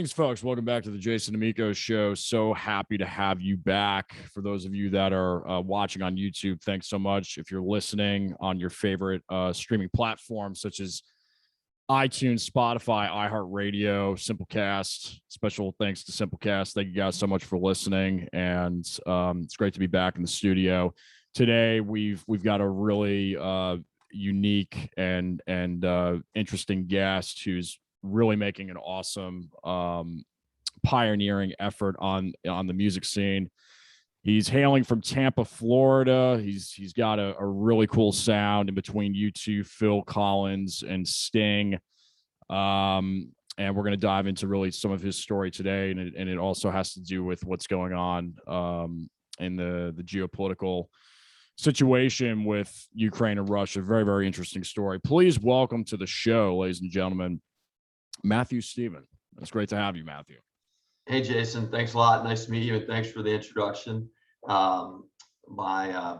Thanks, folks. Welcome back to the Jason Damico Show. So happy to have you back. For those of you that are watching on YouTube, thanks so much. If you're listening on your favorite streaming platforms such as iTunes, Spotify, iHeartRadio, Simplecast, special thanks to Simplecast. Thank you guys so much for listening, and it's great to be back in the studio today. We've got a really unique and interesting guest who's really making an awesome pioneering effort on the music scene. He's hailing from Tampa, Florida. He's got a really cool sound in between U2, Phil Collins, and Sting. And we're going to dive into really some of his story today, and it also has to do with what's going on in the geopolitical situation with Ukraine and Russia. Very, very interesting story. Please welcome to the show, ladies and gentlemen, Matthew Stephen. It's great to have you, Matthew. Hey, Jason. Thanks a lot. Nice to meet you, and thanks for the introduction. My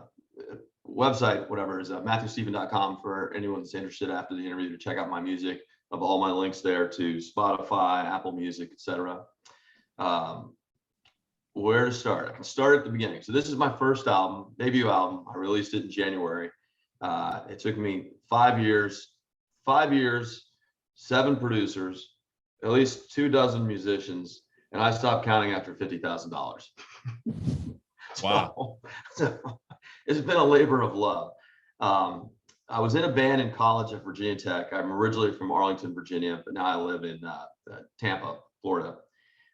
website, whatever, is MatthewStephen.com for anyone that's interested after the interview to check out my music. I have all my links there to Spotify, Apple Music, etc. Where to start? I can start at the beginning. So this is my first album, debut album. I released it in January. It took me 5 years, 7 producers, at least 24 musicians, and I stopped counting after $50,000. Wow. So it's been a labor of love. I was in a band in college at Virginia Tech. I'm originally from Arlington, Virginia, but now I live in Tampa, Florida.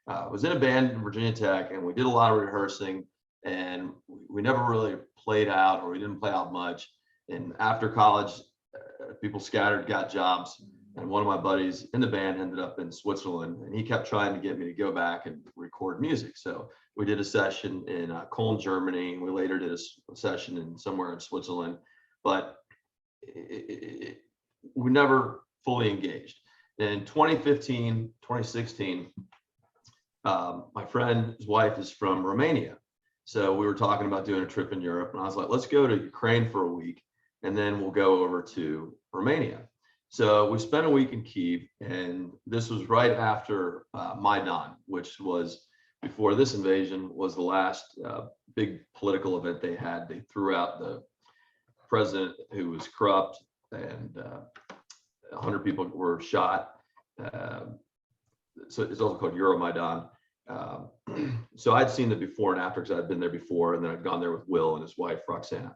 I was in a band in Virginia Tech, and we did a lot of rehearsing, and we never really played out, or we didn't play out much. And after college, people scattered, got jobs. And one of my buddies in the band ended up in Switzerland, and he kept trying to get me to go back and record music. So we did a session in Cologne, Germany. And we later did a session in somewhere in Switzerland, but we never fully engaged. In 2015, 2016, my friend's wife is from Romania. So we were talking about doing a trip in Europe, and I was like, let's go to Ukraine for a week, and then we'll go over to Romania. So we spent a week in Kyiv, and this was right after Maidan, which was, before this invasion, was the last big political event they had. They threw out the president who was corrupt, and 100 people were shot. So it's also called Euromaidan. So I'd seen the before and after because I'd been there before, and then I'd gone there with Will and his wife, Roxana.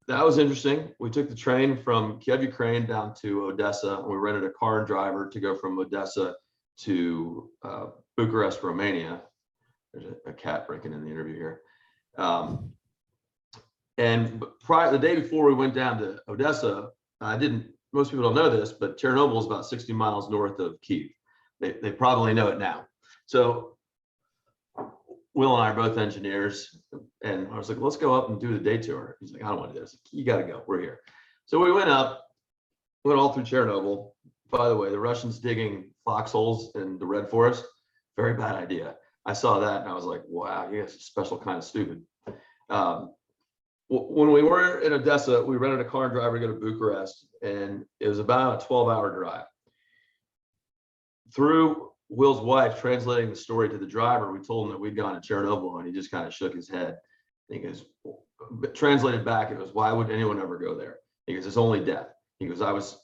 That was interesting. We took the train from Kyiv, Ukraine down to Odessa, and we rented a car and driver to go from Odessa to Bucharest, Romania. There's a cat breaking in the interview here. And the day before we went down to Odessa, most people don't know this, but Chernobyl is about 60 miles north of Kyiv. They probably know it now. So Will and I are both engineers, and I was like, let's go up and do the day tour. He's like, I don't want to do this. You got to go. We're here. So we went up, went all through Chernobyl. By the way, the Russians digging foxholes in the Red Forest, very bad idea. I saw that and I was like, wow, you guys are special kind of stupid. When we were in Odessa, we rented a car and driver to go to Bucharest, and it was about a 12-hour drive. Through Will's wife translating the story to the driver, we told him that we'd gone to Chernobyl, and he just kind of shook his head. He goes, translated back, it was, why would anyone ever go there? He goes, it's only death. He goes,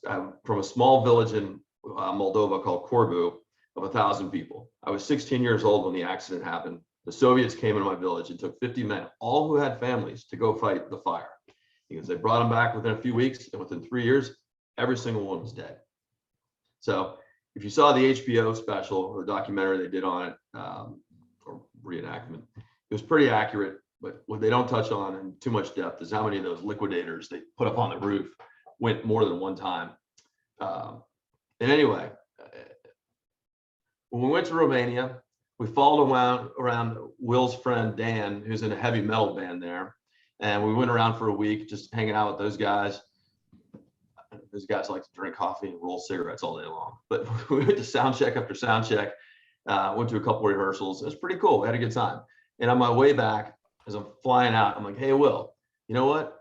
I'm from a small village in Moldova called Corbu of 1,000 people. I was 16 years old when the accident happened. The Soviets came into my village and took 50 men, all who had families, to go fight the fire. He goes, they brought them back within a few weeks, and within 3 years, every single one was dead. So if you saw the HBO special or the documentary they did on it, or reenactment, it was pretty accurate. But what they don't touch on in too much depth is how many of those liquidators they put up on the roof went more than one time. And anyway, when we went to Romania, we followed around Will's friend Dan, who's in a heavy metal band there, and we went around for a week just hanging out with those guys. Those guys like to drink coffee and roll cigarettes all day long. But we went to sound check after sound check, went to a couple of rehearsals. It was pretty cool. We had a good time. And on my way back, as I'm flying out, I'm like, hey, Will, you know what?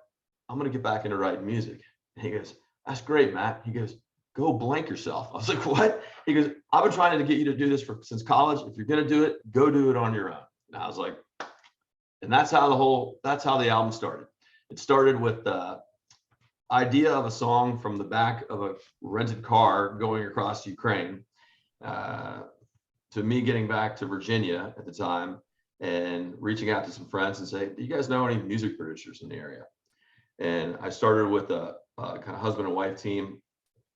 I'm going to get back into writing music. And he goes, that's great, Matt. He goes, go blank yourself. I was like, what? He goes, I've been trying to get you to do this since college. If you're going to do it, go do it on your own. And I was like, and that's how the album started. It started with the idea of a song from the back of a rented car going across Ukraine, to me getting back to Virginia at the time and reaching out to some friends and say, do you guys know any music producers in the area? And I started with a kind of husband and wife team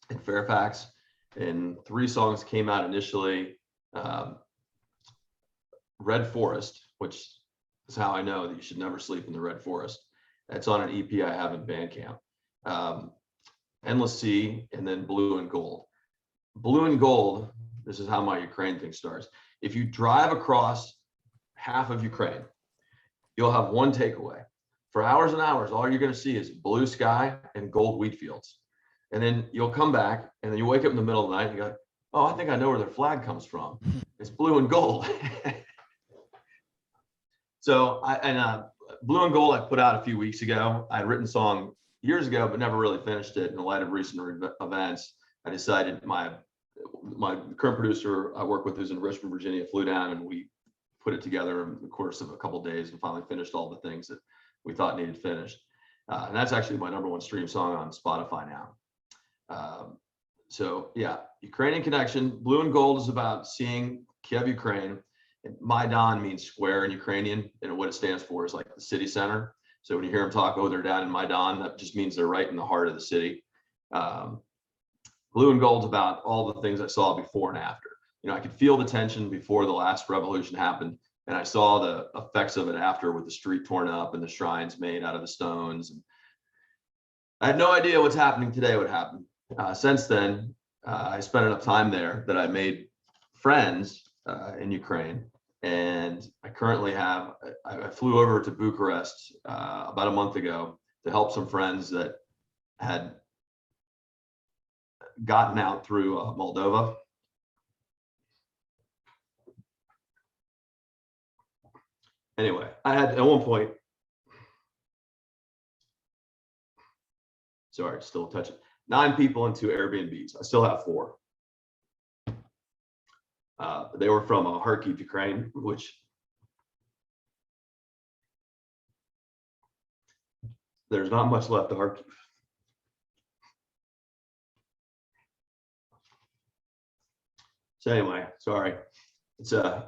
in Fairfax, and 3 songs came out initially. Red Forest, which is how I know that you should never sleep in the Red Forest. That's on an EP I have in Bandcamp. Endless Sea, and then Blue and Gold. Blue and Gold, this is how my Ukraine thing starts. If you drive across half of Ukraine, you'll have one takeaway. For hours and hours, all you're going to see is blue sky and gold wheat fields. And then you'll come back, and then you wake up in the middle of the night and you go, oh, I think I know where their flag comes from. It's blue and gold. So Blue and Gold I put out a few weeks ago. I had written a song years ago, but never really finished it. In the light of recent events, I decided my current producer I work with, who's in Richmond, Virginia, flew down, and we put it together in the course of a couple of days and finally finished all the things that we thought needed finished. And that's actually my #1 stream song on Spotify now. So yeah, Ukrainian Connection. Blue and Gold is about seeing Kiev, Ukraine. And Maidan means square in Ukrainian, and what it stands for is like the city center. So when you hear them talk, oh, they're down in Maidan, that just means they're right in the heart of the city. Blue and Gold's about all the things I saw before and after. You know, I could feel the tension before the last revolution happened, and I saw the effects of it after, with the street torn up and the shrines made out of the stones. And I had no idea what's happening today would happen. Since then, I spent enough time there that I made friends in Ukraine. And I currently I flew over to Bucharest about a month ago to help some friends that had gotten out through Moldova. Anyway, I had at one point, sorry, still touching, 9 people in 2 Airbnbs. I still have 4. They were from Kharkiv, Ukraine, which there's not much left of Kharkiv. So anyway, sorry. It's the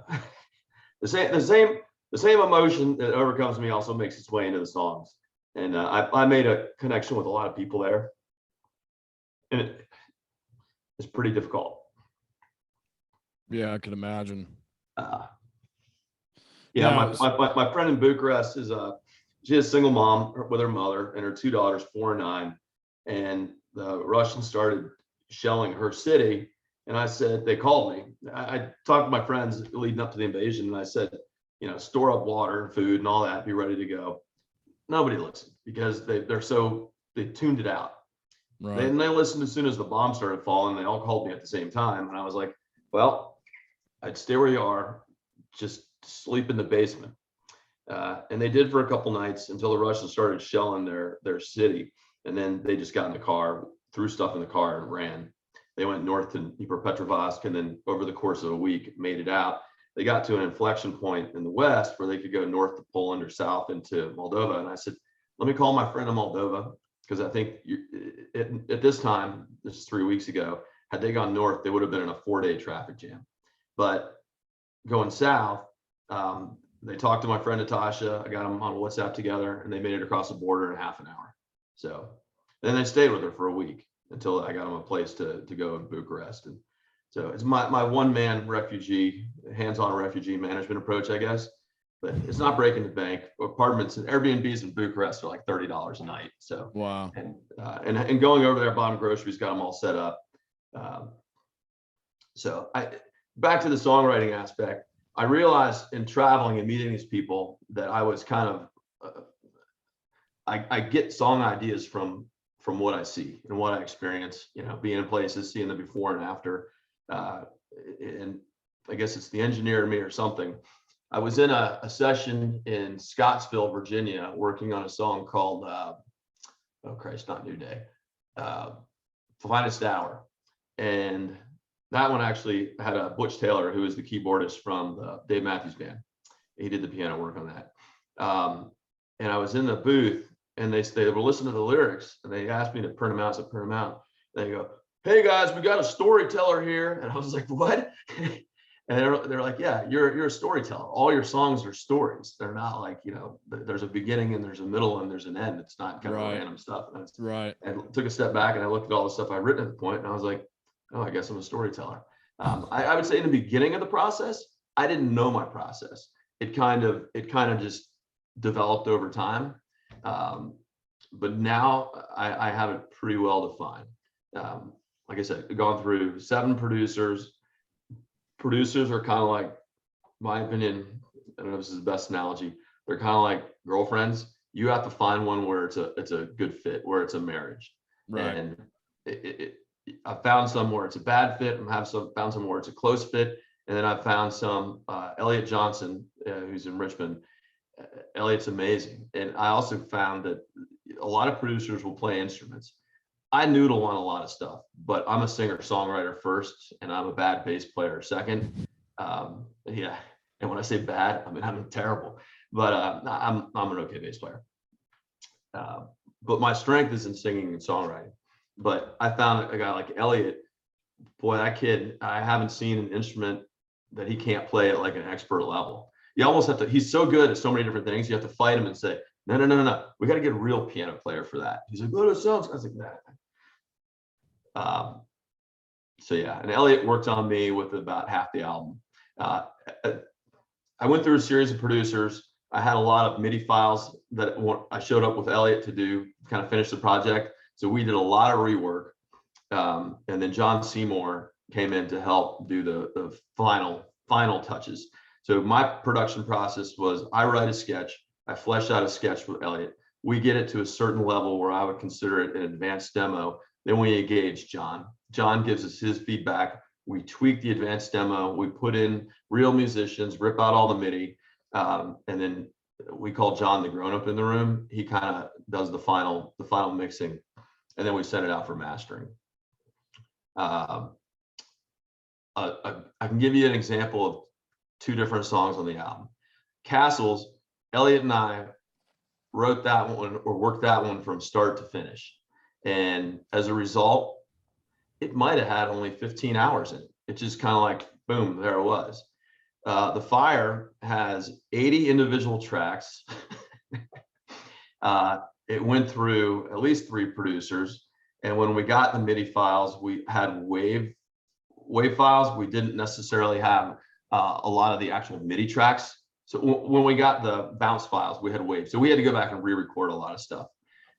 same emotion that overcomes me also makes its way into the songs. And I made a connection with a lot of people there, and it's pretty difficult. Yeah, I can imagine. My friend in Bucharest is she is a single mom with her mother and her 2 daughters, 4 and 9. And the Russians started shelling her city. And I said, they called me. I talked to my friends leading up to the invasion, and I said, you know, store up water and food and all that, be ready to go. Nobody listened because they tuned it out. Right. They listened as soon as the bomb started falling. They all called me at the same time. And I was like, well, I'd stay where you are, just sleep in the basement. And they did for a couple nights until the Russians started shelling their city. And then they just got in the car, threw stuff in the car, and ran. They went north to Dnipropetrovsk, and then over the course of a week made it out. They got to an inflection point in the west where they could go north to Poland or south into Moldova. And I said, let me call my friend in Moldova, because I think at this time, this is 3 weeks ago, had they gone north, they would have been in a 4-day traffic jam. But going south, they talked to my friend Natasha. I got them on WhatsApp together, and they made it across the border in half an hour. So then they stayed with her for a week until I got them a place to go in Bucharest. And so it's my one-man refugee, hands-on refugee management approach, I guess. But it's not breaking the bank. Apartments and Airbnbs in Bucharest are like $30 a night. So wow. And going over there, buying groceries, got them all set up. So back to the songwriting aspect, I realized in traveling and meeting these people that I was kind of, I get song ideas from what I see and what I experience, you know, being in places, seeing the before and after. And I guess it's the engineer in me or something. I was in a session in Scottsville, Virginia, working on a song called, oh Christ, not New Day, Finest Hour. And that one actually had a Butch Taylor, who is the keyboardist from the Dave Matthews Band. He did the piano work on that. And I was in the booth, and they were listening to the lyrics, and they asked me to print them out. So I print them out. They go, "Hey guys, we got a storyteller here." And I was like, "What?" And they're like, "Yeah, you're a storyteller. All your songs are stories. They're not like, you know, there's a beginning and there's a middle and there's an end. It's not kind of random stuff." Right. I took a step back and I looked at all the stuff I'd written at the point, and I was like, "Oh, I guess I'm a storyteller." I would say in the beginning of the process, I didn't know my process. It kind of just developed over time. But now I have it pretty well defined. Like I said, I've gone through 7 producers. Producers are kind of like, my opinion, I don't know if this is the best analogy, they're kind of like girlfriends. You have to find one where it's a good fit, where it's a marriage. Right. And I found some where it's a bad fit, and found some where it's a close fit. And then I found some, Elliot Johnson, who's in Richmond. Elliot's amazing. And I also found that a lot of producers will play instruments. I noodle on a lot of stuff, but I'm a singer songwriter first, and I'm a bad bass player second. Yeah. And when I say bad, I mean, I'm terrible, but I'm an okay bass player. But my strength is in singing and songwriting. But I found a guy like Elliot, boy, that kid, I haven't seen an instrument that he can't play at like an expert level. You almost have to, he's so good at so many different things. You have to fight him and say, no. We got to get a real piano player for that. He's like, "What it sounds?" I was like, "Nah." So yeah, and Elliot worked on me with about half the album. I went through a series of producers. I had a lot of MIDI files that I showed up with Elliot to do, kind of finish the project. So we did a lot of rework. And then John Seymour came in to help do the final touches. So my production process was, I write a sketch, I flesh out a sketch with Elliot. We get it to a certain level where I would consider it an advanced demo. Then we engage John. John gives us his feedback. We tweak the advanced demo. We put in real musicians, rip out all the MIDI. And then we call John the grown-up in the room. He kind of does the final mixing. And then we send it out for mastering. I can give you an example of 2 different songs on the album. Castles, Elliot and I wrote that one, or worked that one from start to finish. And as a result, it might have had only 15 hours in it. It just kind of like, boom, there it was. The Fire has 80 individual tracks. It went through at least 3 producers. And when we got the MIDI files, we had wave files. We didn't necessarily have a lot of the actual MIDI tracks. So when we got the bounce files, we had wave. So we had to go back and re-record a lot of stuff.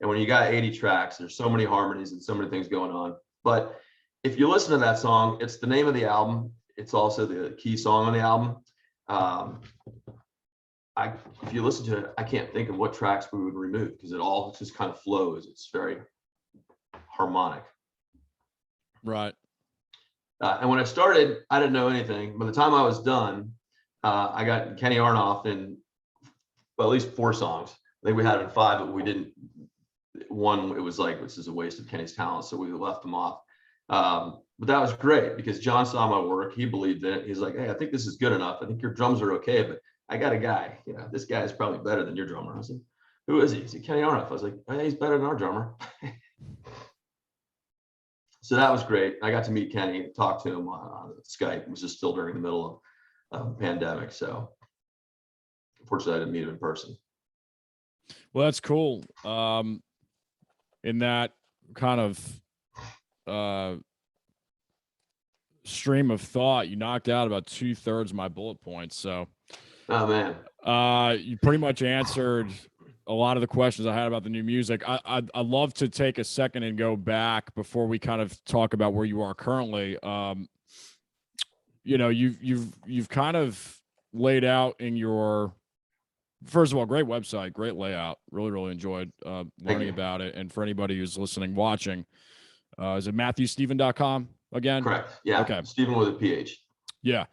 And when you got 80 tracks, there's so many harmonies and so many things going on. But if you listen to that song, it's the name of the album. It's also the key song on the album. If you listen to it, I can't think of what tracks we would remove, because it all just kind of flows. It's very harmonic. Right. And when I started, I didn't know anything. By the time I was done, I got Kenny Aronoff in, well, at least 4 songs. I think we had it in 5, but we didn't. One, it was like, this is a waste of Kenny's talent, so we left him off. But that was great, because John saw my work. He believed in it. He's like, "Hey, I think this is good enough. I think your drums are okay, but I got a guy. You know, this guy is probably better than your drummer." I was like, "Who is he?" He said, "Kenny Aronoff." I was like, "Oh, he's better than our drummer." So that was great. I got to meet Kenny, talk to him on Skype. It was just still during the middle of the pandemic, so unfortunately I didn't meet him in person. Well, that's cool. In that kind of stream of thought, you knocked out about 2/3 of my bullet points. So, oh man, you pretty much answered a lot of the questions I had about the new music. I'd love to take a second and go back before we kind of talk about where you are currently. You know, you've kind of laid out in your, first of all, great website, great layout. Really enjoyed learning about it. And for anybody who's listening, watching, is it MatthewSteven.com again? Correct. Yeah. Okay. Steven with a PH. Yeah.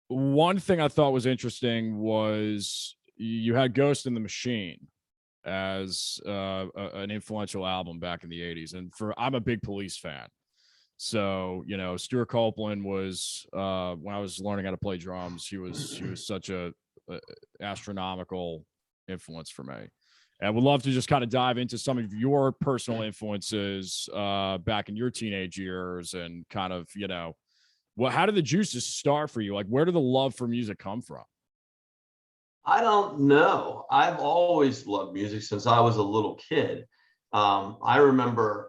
One thing I thought was interesting was you had Ghost in the Machine as an influential album back in the 80s. And I'm a big Police fan. So, Stuart Copeland was, when I was learning how to play drums, he was such a astronomical influence for me. And I would love to just kind of dive into some of your personal influences back in your teenage years, and kind of, how did the juices start for you? Like, where did the love for music come from? I don't know. I've always loved music since I was a little kid. I remember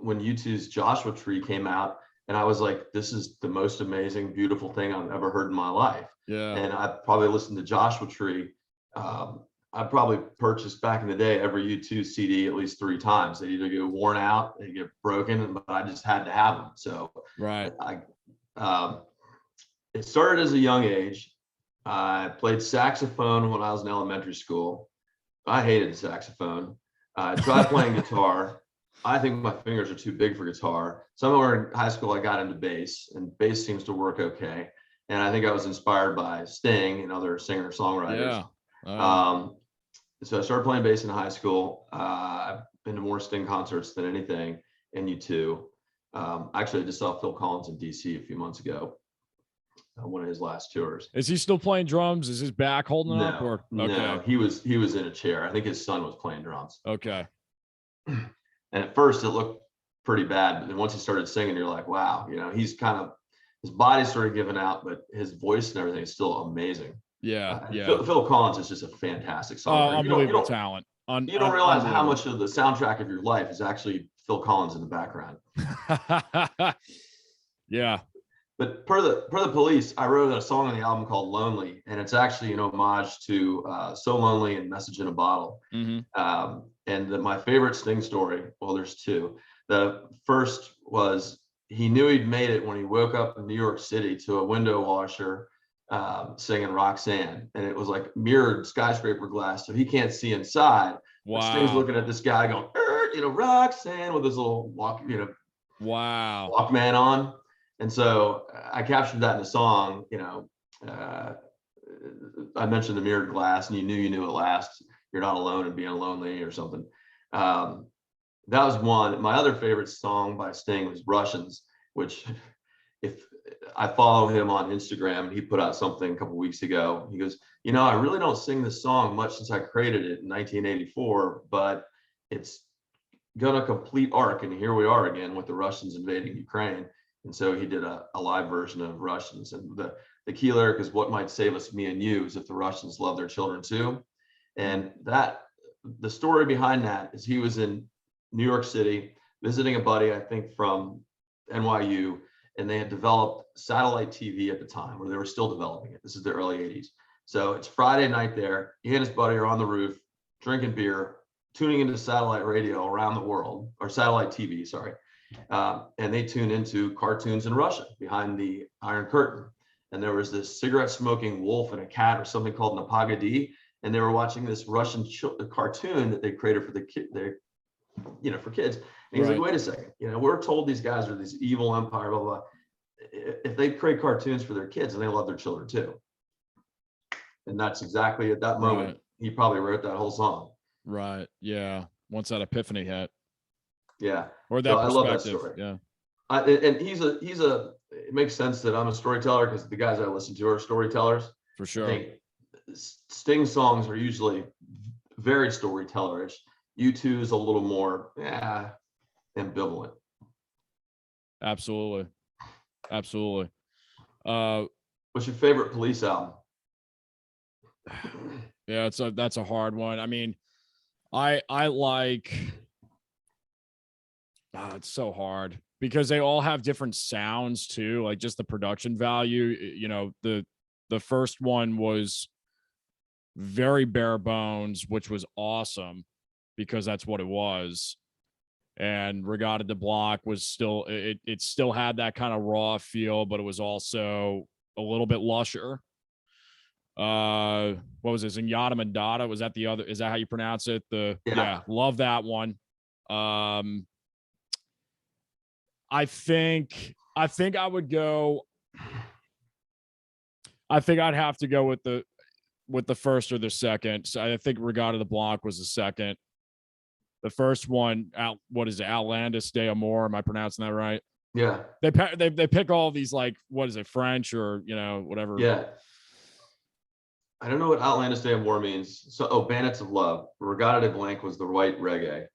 when U2's Joshua Tree came out, and I was like, this is the most amazing, beautiful thing I've ever heard in my life. Yeah. And I probably listened to Joshua Tree. I probably purchased back in the day every U2 CD at least 3 times. They either get worn out, they get broken, but I just had to have them. So right. It started as a young age. I played saxophone when I was in elementary school. I hated saxophone. I tried playing guitar. I think my fingers are too big for guitar. Somewhere in high school, I got into bass, and bass seems to work okay. And I think I was inspired by Sting and other singer-songwriters. Yeah. So I started playing bass in high school. I've been to more Sting concerts than anything, and U2. Actually, I just saw Phil Collins in DC a few months ago. One of his last tours. Is he still playing drums? Is his back holding up? Or okay. No, he was in a chair. I think his son was playing drums. Okay. And at first it looked pretty bad, but then once he started singing, you're like, wow, he's kind of, his body's sort of given out, but his voice and everything is still amazing. Yeah. Phil Collins is just a fantastic songwriter. Unbelievable talent. You don't realize how much of the soundtrack of your life is actually Phil Collins in the background. Yeah. But per the Police, I wrote a song on the album called Lonely, and it's actually an homage to So Lonely and Message in a Bottle. Mm-hmm. And my favorite Sting story, well, there's 2. The first was he knew he'd made it when he woke up in New York City to a window washer singing Roxanne. And it was like mirrored skyscraper glass, so he can't see inside. Wow. But Sting's looking at this guy going, Roxanne, with his little wow, Walkman on. And so I captured that in the song. I mentioned the mirrored glass, and you knew at last. You're not alone in being lonely, or something. That was one. My other favorite song by Sting was Russians, which, if I follow him on Instagram, and he put out something a couple weeks ago. He goes, I really don't sing this song much since I created it in 1984, but it's gonna complete arc, and here we are again with the Russians invading Ukraine. And so he did a live version of Russians, and the key lyric is, "What might save us, me and you, is if the Russians love their children too." And the story behind that is, he was in New York City visiting a buddy, I think from NYU, and they had developed satellite TV at the time, or they were still developing it. This is the early 80s. So it's Friday night there. He and his buddy are on the roof drinking beer, tuning into satellite radio around the world, or satellite TV, sorry. And they tune into cartoons in Russia behind the Iron Curtain. And there was this cigarette smoking wolf and a cat, or something called Napagadi. And they were watching this Russian cartoon that they created for the kid, for kids. And he's like, wait a second, we're told these guys are this evil empire, blah, blah, blah. If they create cartoons for their kids, and they love their children too. And that's exactly at that moment, he probably wrote that whole song. Right. Yeah. Once that epiphany hit. Yeah. Or that perspective. I love that story. Yeah. And it makes sense that I'm a storyteller, because the guys I listen to are storytellers. For sure. I think Sting songs are usually very storytellerish. U2 is a little more ambivalent. Absolutely. What's your favorite Police album? Yeah, that's a hard one. I mean, I like, it's so hard, because they all have different sounds too, like just the production value. The first one was very bare bones, which was awesome, because that's what it was. And Regatta de Block was still, it still had that kind of raw feel, but it was also a little bit lusher. What was this? Zenyatta Mandata? Was that the other? Is that how you pronounce it? Yeah, love that one. I think I would go. I think I'd have to go with the first or the second. So I think Regatta de Block was the second. The first one, what is it? Outlandish de Amor. Am I pronouncing that right? Yeah. They pick all these, like, what is it, French or, whatever. Yeah. I don't know what Outlandish Day of War means. So, Bandits of Love. Regatta de Blanc was the white reggae.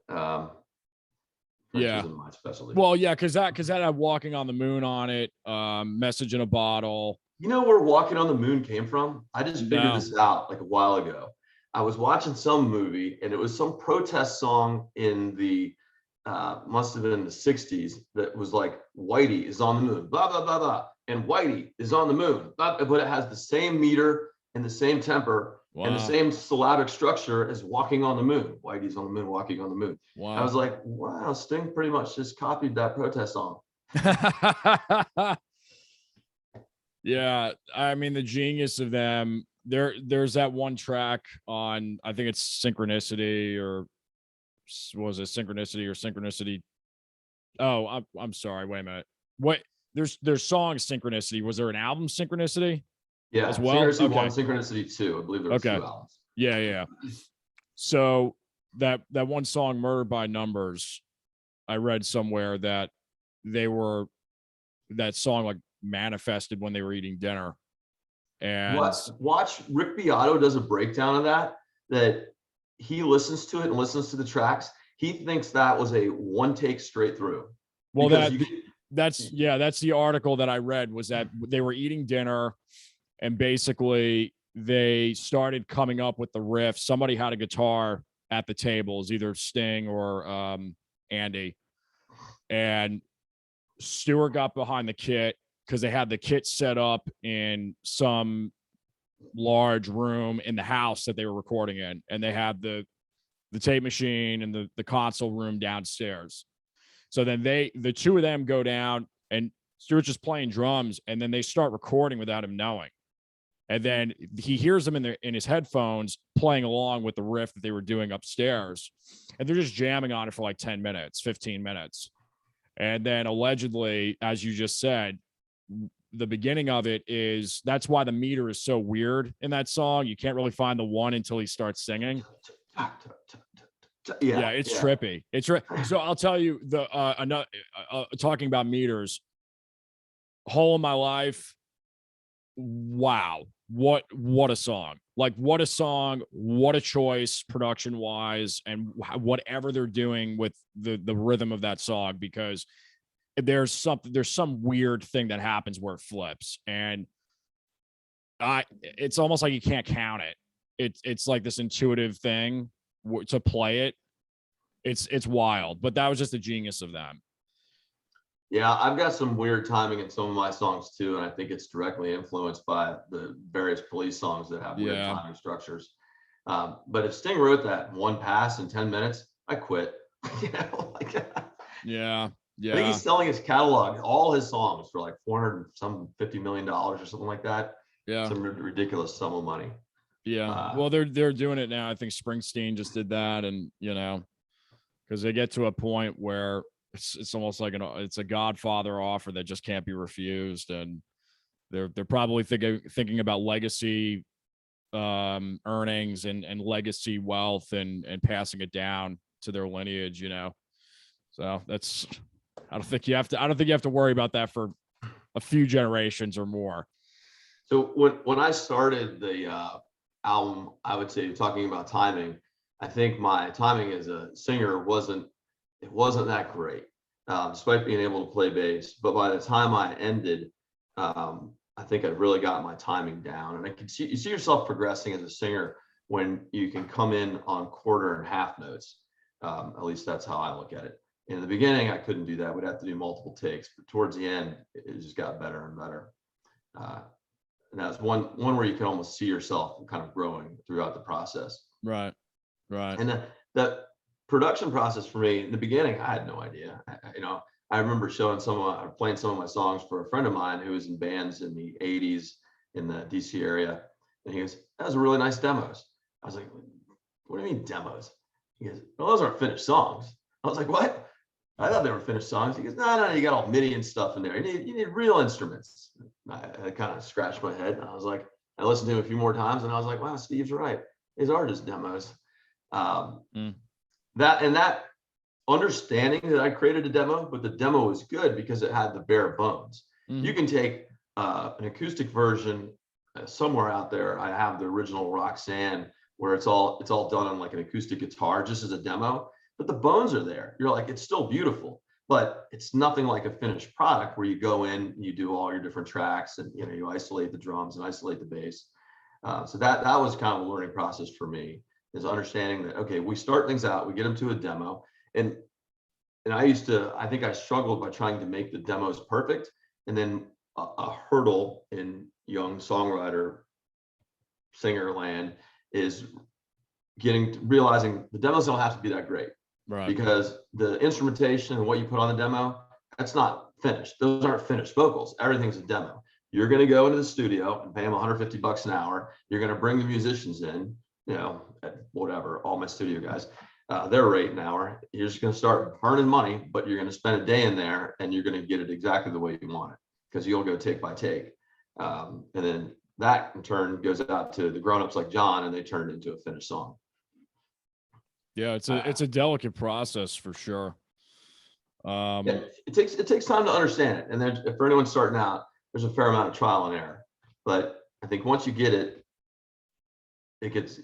French Yeah. isn't my specialty. Well, yeah, because that had Walking on the Moon on it, Message in a Bottle. You know where Walking on the Moon came from? I just figured No. this out like a while ago. I was watching some movie and it was some protest song in the must have been the 60s that was like Whitey is on the moon, blah blah blah blah, and Whitey is on the moon, but it has the same meter and the same temper and the Wow. same syllabic structure as Walking on the Moon. Whitey's on the moon, walking on the moon. Wow. I was like, wow, Sting pretty much just copied that protest song. Yeah, I mean, the genius of them. There's that one track on, I think it's Synchronicity, or was it Synchronicity or Synchronicity? Oh, I'm sorry. Wait a minute. What? There's song Synchronicity. Was there an album Synchronicity? Yeah, as well? Synchronicity Okay. 1, Synchronicity 2. I believe there were Okay. 2 albums. Yeah. So that one song, Murder by Numbers, I read somewhere that that song like manifested when they were eating dinner. And watch Rick Beato does a breakdown of that he listens to it and listens to the tracks. He thinks that was a one take straight through. Well, that's the article that I read, was that they were eating dinner and basically they started coming up with the riff. Somebody had a guitar at the tables, either Sting or Andy, and Stewart got behind the kit because they had the kit set up in some large room in the house that they were recording in, and they had the tape machine and the console room downstairs. So then the two of them go down, and Stewart's just playing drums, and then they start recording without him knowing. And then he hears them in his headphones playing along with the riff that they were doing upstairs, and they're just jamming on it for like 10 minutes, 15 minutes. And then allegedly, as you just said, the beginning of it that's why the meter is so weird in that song. You can't really find the one until he starts singing. Yeah, it's trippy. So I'll tell you talking about meters, Whole of My Life. Wow. What a song. Like, what a song, what a choice production wise, and whatever they're doing with the rhythm of that song, because there's some weird thing that happens where it flips, and it's almost like you can't count it. It's like this intuitive thing to play it. It's wild, but that was just the genius of them. Yeah, I've got some weird timing in some of my songs too, and I think it's directly influenced by the various Police songs that have weird timing structures. But if Sting wrote that in one pass in 10 minutes, I quit. Yeah. I think he's selling his catalog, all his songs, for like $450 million or something like that. Yeah, some ridiculous sum of money. Yeah, well, they're doing it now. I think Springsteen just did that, and because they get to a point where it's almost like it's a Godfather offer that just can't be refused, and they're probably thinking about legacy earnings and legacy wealth and passing it down to their lineage. So that's I don't think you have to worry about that for a few generations or more. So when I started the album, I would say, talking about timing, I think my timing as a singer wasn't that great, despite being able to play bass. But by the time I ended, I think I really got my timing down, and you see yourself progressing as a singer when you can come in on quarter and half notes. At least that's how I look at it. In the beginning, I couldn't do that. We'd have to do multiple takes, but towards the end, it just got better and better. And that's one where you can almost see yourself kind of growing throughout the process. Right. And the production process for me in the beginning, I had no idea. I remember playing some of my songs for a friend of mine who was in bands in the 80s in the DC area. And he goes, "That was really nice demos." I was like, "What do you mean demos?" He goes, "Well, those aren't finished songs." I was like, "What? I thought they were finished songs." He goes, No, you got all MIDI and stuff in there. You need real instruments." I kind of scratched my head, and I was like, I listened to him a few more times, and I was like, wow, Steve's right. These are just demos. That understanding that I created a demo, but the demo was good because it had the bare bones. You can take an acoustic version somewhere out there. I have the original Roxanne where it's all done on like an acoustic guitar just as a demo, but the bones are there. You're like, it's still beautiful, but it's nothing like a finished product where you go in, you do all your different tracks, and you isolate the drums and isolate the bass. So that was kind of a learning process for me, is understanding that, okay, we start things out, we get them to a demo, and I think I struggled by trying to make the demos perfect, and then a hurdle in young songwriter singer land is realizing the demos don't have to be that great, right? Because the instrumentation and what you put on the demo, that's not finished. Those aren't finished vocals. Everything's a demo. You're going to go into the studio and pay them $150 an hour. You're going to bring the musicians in, at whatever, all my studio guys, their rate an hour. You're just going to start earning money, but you're going to spend a day in there and you're going to get it exactly the way you want it, because you'll go take by take. And then that in turn goes out to the grownups like John, and they turn it into a finished song. Yeah, it's a delicate process for sure. Yeah, it takes time to understand it. And then if for anyone starting out, there's a fair amount of trial and error. But I think once you get it,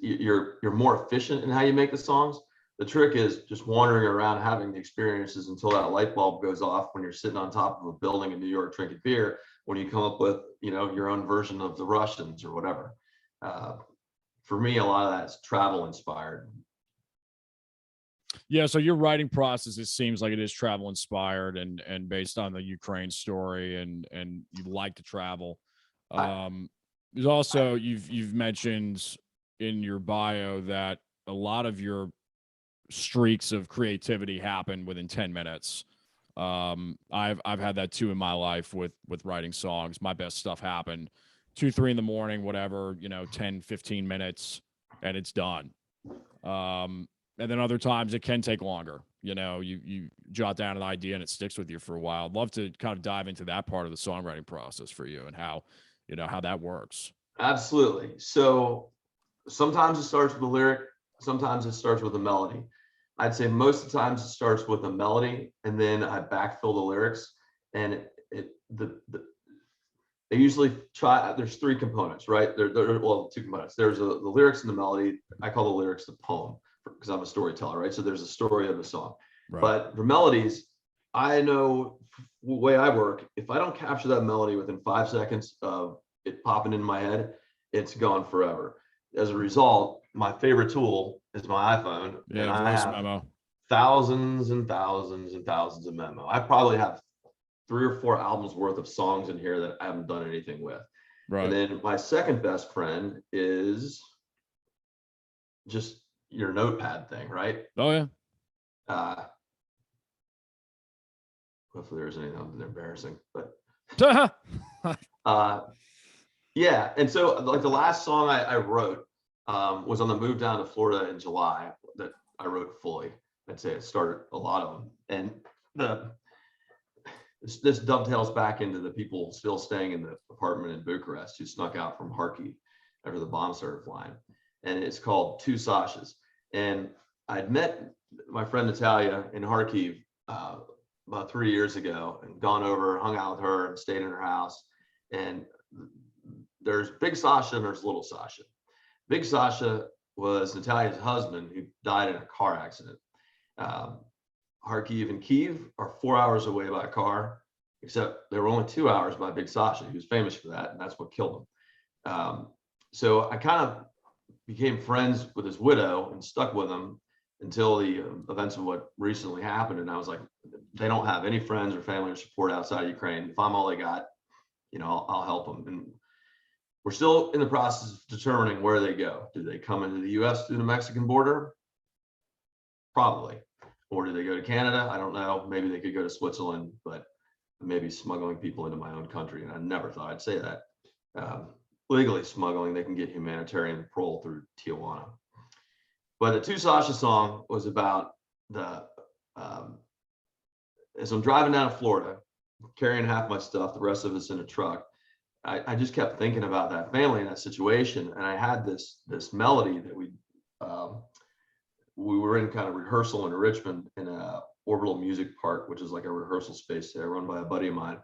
you're more efficient in how you make the songs. The trick is just wandering around, having the experiences until that light bulb goes off when you're sitting on top of a building in New York drinking beer, when you come up with, your own version of the Russians or whatever. For me, a lot of that's travel inspired. Yeah, so your writing process, it seems like it is travel inspired and based on the Ukraine story, and you like to travel. There's also, you've mentioned in your bio that a lot of your streaks of creativity happen within 10 minutes. I've had that too in my life with writing songs. My best stuff happened 2, 3 in the morning, whatever, 10, 15 minutes, and it's done. And then other times it can take longer. You jot down an idea and it sticks with you for a while. I'd love to kind of dive into that part of the songwriting process for you and how that works. Absolutely. So sometimes it starts with a lyric, sometimes it starts with a melody. I'd say most of the times it starts with a melody, and then I backfill the lyrics. And they usually try. There's 3 components, right? There 2 components. There's the lyrics and the melody. I call the lyrics the poem, because I'm a storyteller, right? So there's a story of the song. Right. But for melodies, I know the way I work, if I don't capture that melody within 5 seconds of it popping in my head, it's gone forever. As a result, my favorite tool is my iPhone. Yeah, and I have memo. Thousands and thousands and thousands of memo. I probably have 3 or 4 albums worth of songs in here that I haven't done anything with. Right. And then my second best friend is just your notepad thing, right? Oh yeah. Hopefully there isn't anything embarrassing, but yeah. And so like the last song I wrote was on the move down to Florida in July that I wrote fully. I'd say it started a lot of them. And this dovetails back into the people still staying in the apartment in Bucharest who snuck out from Kharkiv after the bomb started flying. And it's called Two Sashas. And I'd met my friend Natalia in Kharkiv about 3 years ago, and gone over, hung out with her, and stayed in her house. And there's Big Sasha and there's Little Sasha. Big Sasha was Natalia's husband, who died in a car accident. Kharkiv and Kyiv are 4 hours away by car, except they were only 2 hours by Big Sasha. He was famous for that, and that's what killed him. So I kind of became friends with his widow and stuck with him until the events of what recently happened. And I was like, they don't have any friends or family or support outside of Ukraine. If I'm all they got, I'll help them. And we're still in the process of determining where they go. Do they come into the US through the Mexican border? Probably. Or do they go to Canada? I don't know. Maybe they could go to Switzerland, but maybe smuggling people into my own country. And I never thought I'd say that. Legally smuggling, they can get humanitarian parole through Tijuana. But the Two Sasha song was about as I'm driving down to Florida, carrying half my stuff, the rest of us in a truck, I just kept thinking about that family and that situation. And I had this melody that we were in kind of rehearsal in Richmond in a Orbital Music Park, which is like a rehearsal space there run by a buddy of mine.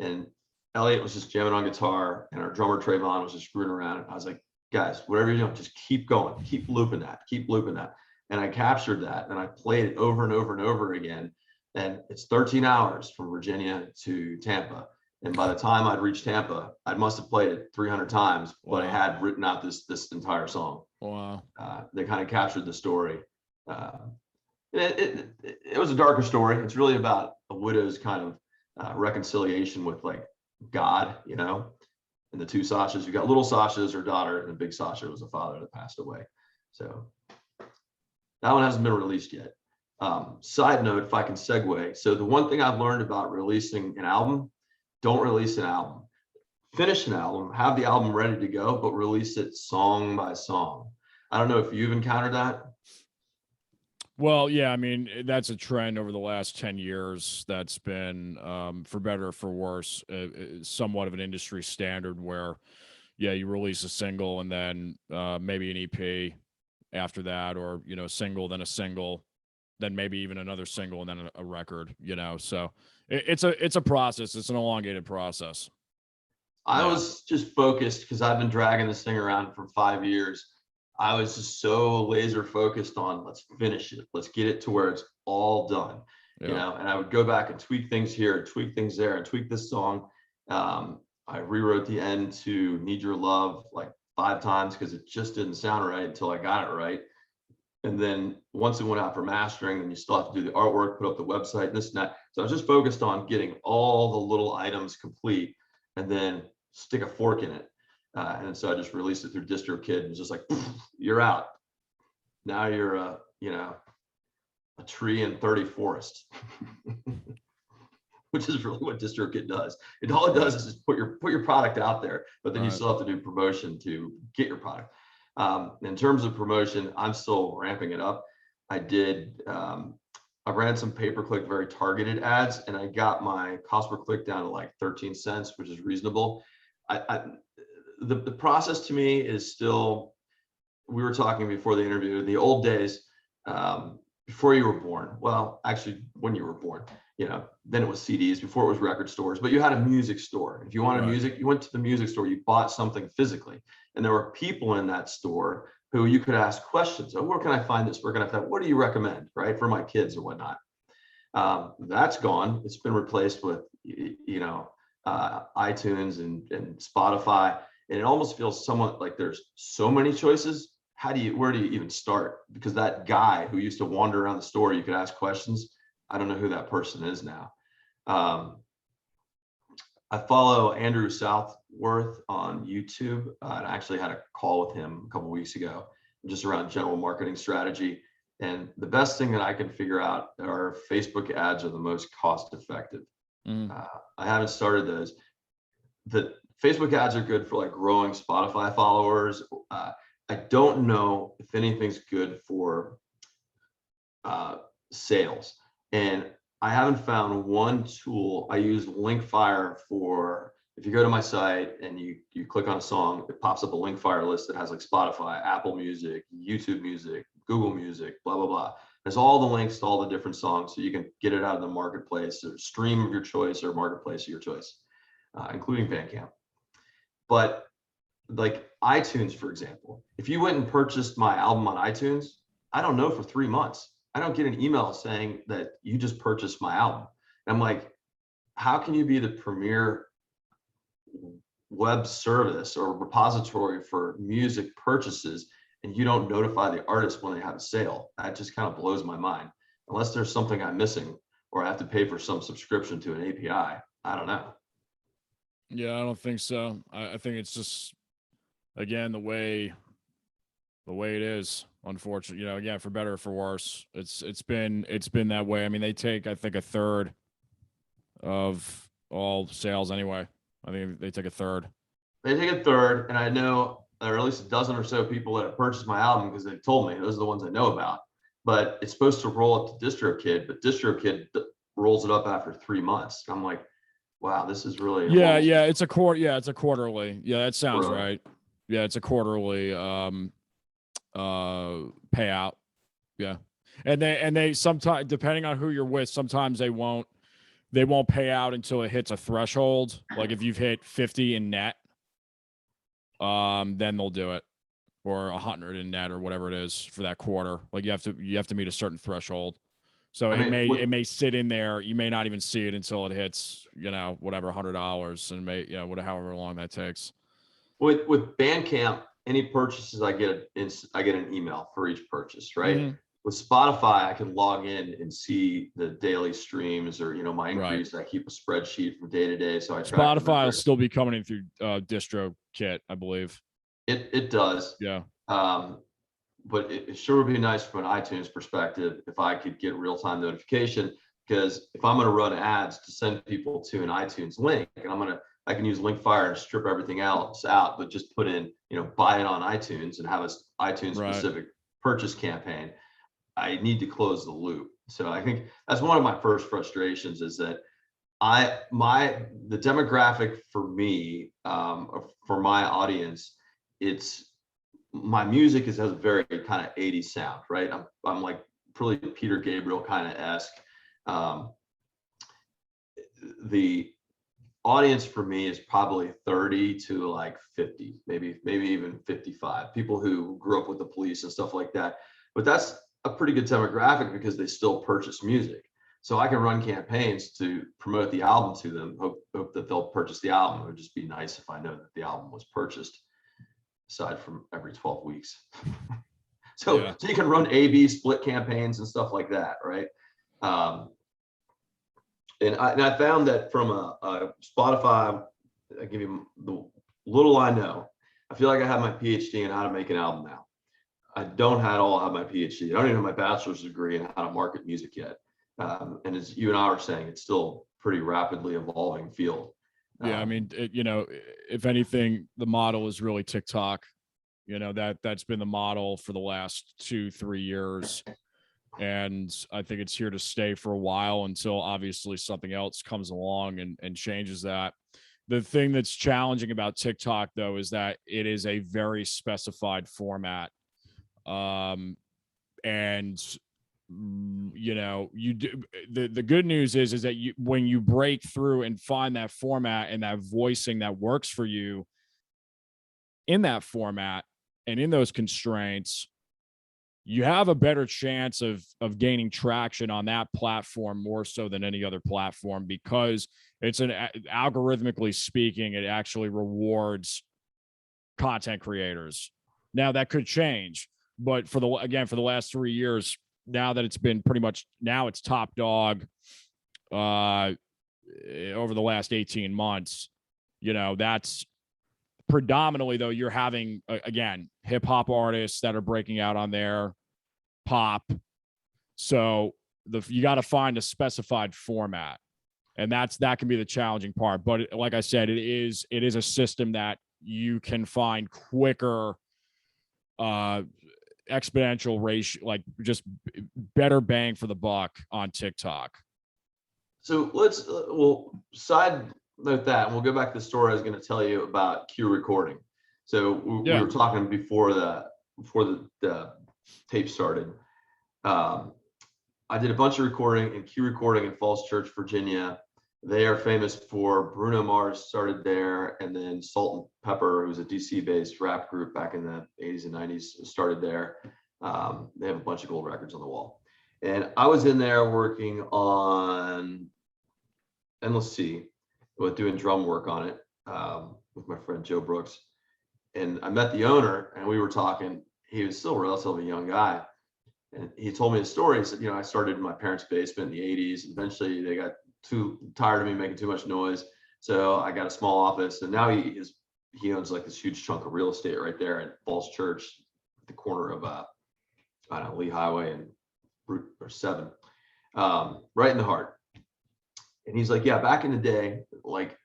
And Elliot was just jamming on guitar and our drummer Trayvon was just screwing around. I was like, guys, whatever you're doing, just keep going, keep looping that, keep looping that. And I captured that and I played it over and over and over again. And it's 13 hours from Virginia to Tampa. And by the time I'd reached Tampa, I must have played it 300 times, but I had written out this entire song. Wow. They kind of captured the story. It was a darker story. It's really about a widow's kind of reconciliation with like God, you know, and the two Sashas. You got little Sasha as her daughter, and big Sasha was a father that passed away. So that one hasn't been released yet. Side note, if I can segue. So the one thing I've learned about releasing an album, don't release an album. Finish an album, have the album ready to go, but release it song by song. I don't know if you've encountered that. Well, yeah, I mean, that's a trend over the last 10 years that's been, for better or for worse, somewhat of an industry standard where, yeah, you release a single and then maybe an EP after that, or, you know, single, then a single, then maybe even another single and then a record, you know. So it's a process. It's an elongated process. I was just focused because I've been dragging this thing around for 5 years. I was just so laser focused on let's finish it. Let's get it to where it's all done, you know, and I would go back and tweak things here, tweak things there, and tweak this song. I rewrote the end to Need Your Love like 5 times because it just didn't sound right until I got it right. And then once it went out for mastering, then you still have to do the artwork, put up the website, this and that. So I was just focused on getting all the little items complete and then stick a fork in it. And so I just released it through DistroKid and was just like, you're out. Now you're a tree in 30 forest, which is really what DistroKid does. All it does is just put your product out there, but then you still have to do promotion to get your product. In terms of promotion, I'm still ramping it up. I ran some pay-per-click, very targeted ads, and I got my cost per click down to like 13 cents, which is reasonable. The process to me is still, we were talking before the interview, the old days, before you were born. Well, actually, when you were born, you know, then it was CDs, before it was record stores, but you had a music store. If you wanted music, you went to the music store, you bought something physically. And there were people in that store who you could ask questions. Oh, where can I find this? Where can I find, what do you recommend, right? For my kids or whatnot. That's gone. It's been replaced with, you know, iTunes and Spotify. And it almost feels somewhat like there's so many choices. Where do you even start? Because that guy who used to wander around the store, you could ask questions. I don't know who that person is now. I follow Andrew Southworth on YouTube. And I actually had a call with him a couple of weeks ago, just around general marketing strategy. And the best thing that I can figure out are Facebook ads are the most cost effective. I haven't started those. The Facebook ads are good for like growing Spotify followers. I don't know if anything's good for sales. And I haven't found one tool. I use Linkfire for, if you go to my site and you click on a song, it pops up a Linkfire list that has like Spotify, Apple Music, YouTube Music, Google Music, blah, blah, blah. There's all the links to all the different songs so you can get it out of the marketplace or stream of your choice or marketplace of your choice, including Bandcamp. But like iTunes, for example, if you went and purchased my album on iTunes, I don't know for 3 months. I don't get an email saying that you just purchased my album. And I'm like, how can you be the premier web service or repository for music purchases and you don't notify the artist when they have a sale? That just kind of blows my mind. Unless there's something I'm missing or I have to pay for some subscription to an API. I don't know. Yeah, I don't think so. I think it's just, again, the way it is, unfortunately, you know, again, for better or for worse, it's been that way. I mean, they take, I think, a third of all sales anyway. I think they take a third. They take a third, and I know there are at least a dozen or so people that have purchased my album because they've told me. Those are the ones I know about. But it's supposed to roll up to DistroKid, but DistroKid rolls it up after 3 months. I'm like, wow, this is really it's a quarterly. Yeah, that sounds right. Yeah, it's a quarterly payout. Yeah. And they sometimes, depending on who you're with, sometimes they won't pay out until it hits a threshold. Like if you've hit 50 in net, then they'll do it, or 100 in net or whatever it is for that quarter. Like you have to meet a certain threshold. So it may sit in there. You may not even see it until it hits, whatever, $100, and however long that takes. With Bandcamp, any purchases I get an email for each purchase, right? Mm-hmm. With Spotify, I can log in and see the daily streams or my increase. Right. I keep a spreadsheet from day to day, so I track. Spotify will still be coming in through DistroKit, I believe. It does. Yeah. But it sure would be nice from an iTunes perspective if I could get real-time notification, because if I'm going to run ads to send people to an iTunes link, and I can use Linkfire and strip everything else out, but just put in, buy it on iTunes and have an iTunes specific purchase campaign. I need to close the loop. So I think that's one of my first frustrations, is that the demographic for me, for my audience, my music has a very kind of 80s sound, right? I'm like pretty Peter Gabriel kind of esque. The audience for me is probably 30 to like 50, maybe even 55. People who grew up with the Police and stuff like that. But that's a pretty good demographic because they still purchase music. So I can run campaigns to promote the album to them, hope that they'll purchase the album. It would just be nice if I know that the album was purchased, aside from every 12 weeks. So you can run A/B split campaigns and stuff like that, right? And I found that from a Spotify, I give you the little I know. I feel like I have my PhD in how to make an album now. I don't at all have my PhD. I don't even have my bachelor's degree in how to market music yet. And as you and I were saying, it's still pretty rapidly evolving field. Yeah, I mean, if anything, the model is really TikTok. That's been the model for the last 2-3 years. And I think it's here to stay for a while, until obviously something else comes along and changes that. The thing that's challenging about TikTok, though, is that it is a very specified format. And you do, the good news is that when you break through and find that format and that voicing that works for you in that format and in those constraints, you have a better chance of gaining traction on that platform more so than any other platform, because it's algorithmically speaking, it actually rewards content creators. Now that could change, but for the last 3 years, now that it's been pretty much, now it's top dog over the last 18 months, that's predominantly, though, you're having, again, hip hop artists that are breaking out on there, pop. So you got to find a specified format, and that can be the challenging part. But like I said, it is a system that you can find quicker, exponential ratio, like just better bang for the buck on TikTok. So we'll side note that, and we'll go back to the story I was going to tell you about Q recording. So we were talking before the tape started. I did a bunch of recording in Q Recording in Falls Church, Virginia. They are famous for Bruno Mars started there, and then Salt and Pepper, who's a DC-based rap group back in the 80s and 90s, started there. They have a bunch of gold records on the wall. And I was in there working on Endless Sea, with doing drum work on it with my friend Joe Brooks. And I met the owner, and we were talking. He was still a relatively young guy. And he told me a story. He said, I started in my parents' basement in the 80s. Eventually, they got too tired of me making too much noise. So I got a small office. And now he owns like this huge chunk of real estate right there at Falls Church, at the corner of Lee Highway and Route 7, right in the heart. And he's like, yeah, back in the day, like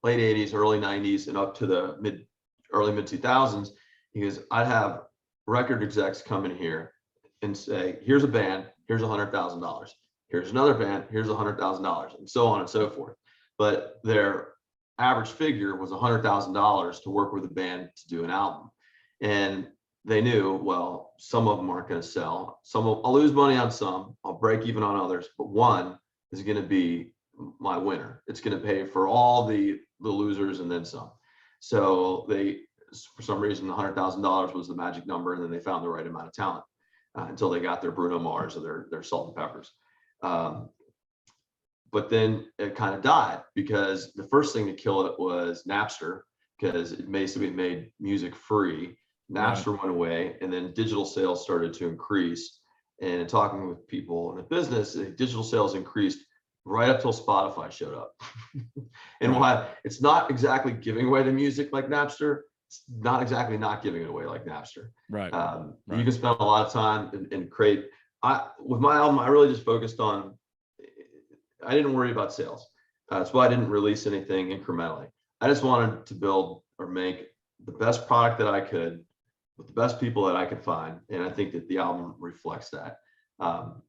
late 80s, early 90s, and up to the early mid 2000s, he goes, I'd have record execs come in here and say, here's a band, here's $100,000. Here's another band, here's $100,000, and so on and so forth. But their average figure was $100,000 to work with a band to do an album. And they knew, well, some of them aren't going to sell. I'll lose money on some, I'll break even on others, but one is going to be my winner. It's going to pay for all the losers and then some. So they, for some reason, $100,000 was the magic number, and then they found the right amount of talent until they got their Bruno Mars or their Salt and Peppers. But then it kind of died because the first thing to kill it was Napster, because it basically made music free. Napster went away, and then digital sales started to increase. And talking with people in the business, digital sales increased right up till Spotify showed up. And why it's not exactly giving away the music like Napster, it's not exactly not giving it away like Napster. Right. You can spend a lot of time and create. With my album, I really just focused on, I didn't worry about sales. That's why I didn't release anything incrementally. I just wanted to build or make the best product that I could with the best people that I could find. And I think that the album reflects that. I'm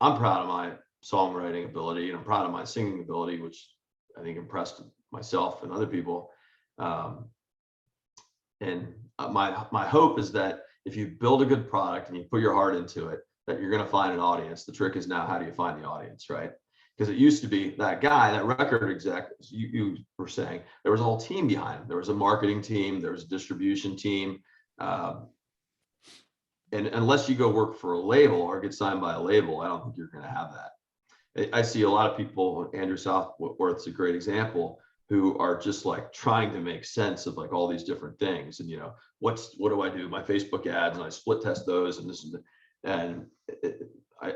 proud of my songwriting ability, and I'm proud of my singing ability, which I think impressed myself and other people. And my hope is that if you build a good product and you put your heart into it, that you're going to find an audience. The trick is now, how do you find the audience, right? Because it used to be that guy, that record exec, you were saying, there was a whole team behind him. There was a marketing team, there was a distribution team. And unless you go work for a label or get signed by a label, I don't think you're going to have that. I see a lot of people, Andrew Southworth's a great example, who are just like trying to make sense of like all these different things. And, what do I do? My Facebook ads, and I split test those and this and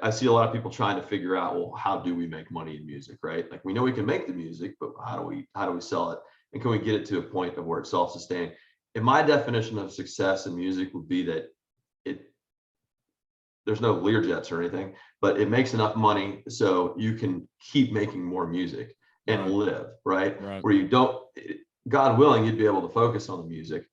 I see a lot of people trying to figure out, well, how do we make money in music, right? Like, we know we can make the music, but how do we sell it? And can we get it to a point of where it's self-sustaining? And my definition of success in music would be that there's no Learjets or anything, but it makes enough money so you can keep making more music and live, right? Where you don't, God willing, you'd be able to focus on the music.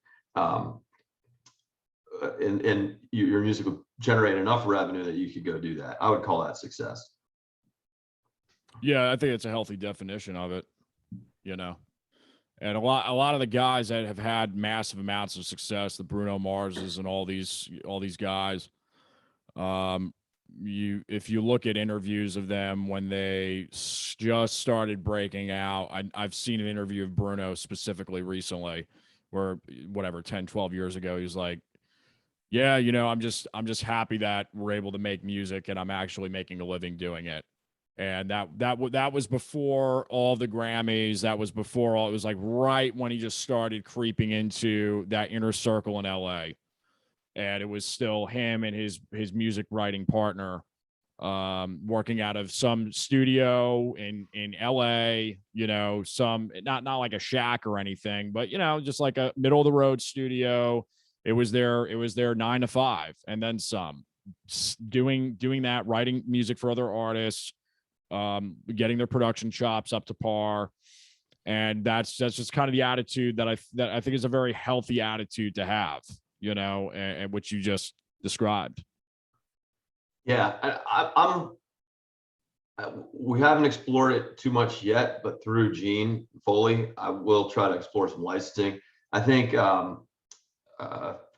And your music would generate enough revenue that you could go do that. I would call that success. Yeah, I think it's a healthy definition of it, And a lot of the guys that have had massive amounts of success, the Bruno Marses and all these guys, if you look at interviews of them when they just started breaking out, I've seen an interview of Bruno specifically recently where 10, 12 years ago, he was like, yeah, I'm just happy that we're able to make music and I'm actually making a living doing it. And that was before all the Grammys. That was before all, it was like right when he just started creeping into that inner circle in LA. And it was still him and his music writing partner, working out of some studio in LA, some, not like a shack or anything, but, just like a middle of the road studio. It was their 9 to 5 and then some, doing that, writing music for other artists, getting their production chops up to par. And that's just kind of the attitude that I think is a very healthy attitude to have, and which you just described. Yeah, we haven't explored it too much yet, but through Gene Foley, I will try to explore some licensing. I think a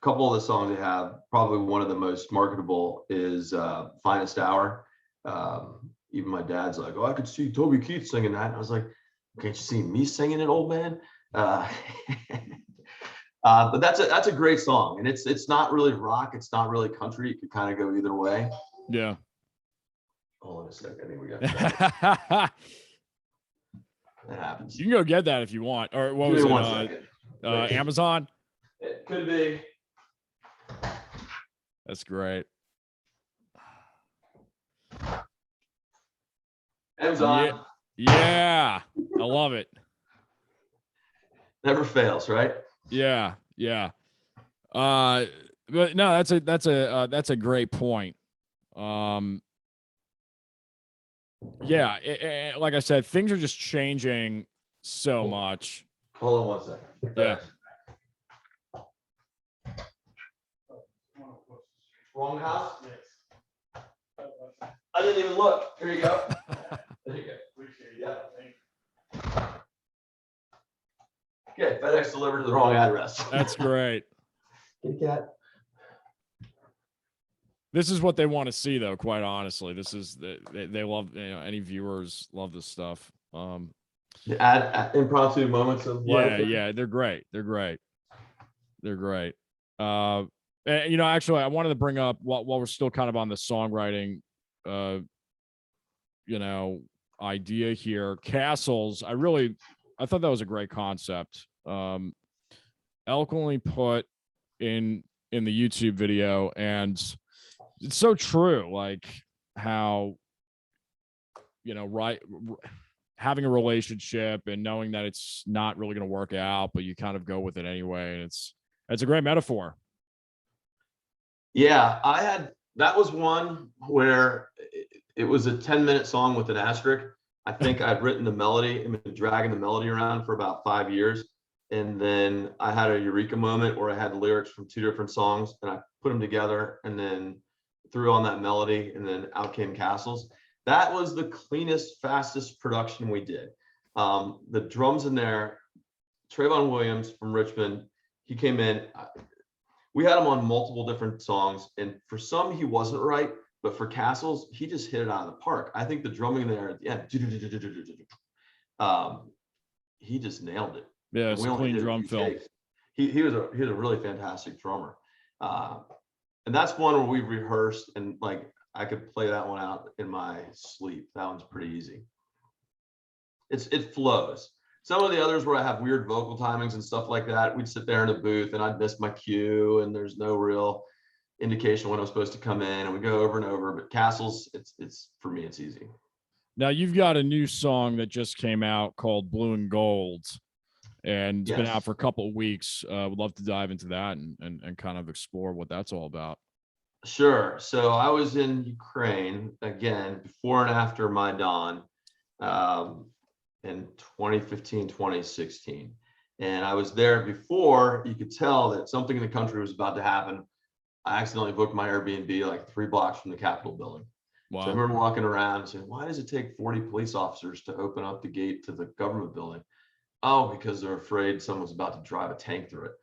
couple of the songs they have, probably one of the most marketable is Finest Hour. Even my dad's like, oh, I could see Toby Keith singing that. And I was like, can't you see me singing it, old man? But that's a great song, and it's not really rock, it's not really country. It could kind of go either way. Yeah. Hold on a second. I think we got that happens. You can go get that if you want. Or what was it? Amazon? It could be. That's great. Amazon. Yeah. I love it. Never fails, right? Yeah. But no, that's a great point. Like I said, things are just changing so much. Hold on one second. Yeah. Wrong house? Yes. I didn't even look. Here you go. There you go. Appreciate it. Yeah. Okay, FedEx delivered to the wrong address. That's great. Kitty cat. This is what they want to see, though. Quite honestly, this is they love. Any viewers love this stuff. Add impromptu moments of life. Yeah, they're great. They're great. They're great. And, actually, I wanted to bring up while we're still kind of on the songwriting, idea here. Castles. I thought that was a great concept. Eloquently put in the YouTube video, and it's so true. Like how, having a relationship and knowing that it's not really going to work out, but you kind of go with it anyway. And it's a great metaphor. Yeah, that was one where it was a 10-minute song with an asterisk. I think I'd written the melody and been dragging the melody around for about 5 years. And then I had a eureka moment where I had lyrics from 2 different songs and I put them together and then threw on that melody, and then out came Castles. That was the cleanest, fastest production we did. The drums in there, Trayvon Williams from Richmond, he came in. We had him on multiple different songs, and for some he wasn't right, but for Castles, he just hit it out of the park. I think the drumming there at the end, he just nailed it. Yeah, it's a clean drum fill. He was a really fantastic drummer. And that's one where we've rehearsed, and like I could play that one out in my sleep. That one's pretty easy. It flows. Some of the others where I have weird vocal timings and stuff like that, we'd sit there in a booth and I'd miss my cue and there's no real indication when I'm supposed to come in, and we go over and over. But Castles, it's for me, it's easy. Now you've got a new song that just came out called Blue and Gold, and it's been out for a couple of weeks. Would love to dive into that and kind of explore what that's all about. Sure. So I was in Ukraine again before and after Maidan. In 2015, 2016. And I was there before you could tell that something in the country was about to happen. I accidentally booked my Airbnb like 3 blocks from the Capitol building. Wow. So I remember walking around and saying, why does it take 40 police officers to open up the gate to the government building? Oh, because they're afraid someone's about to drive a tank through it.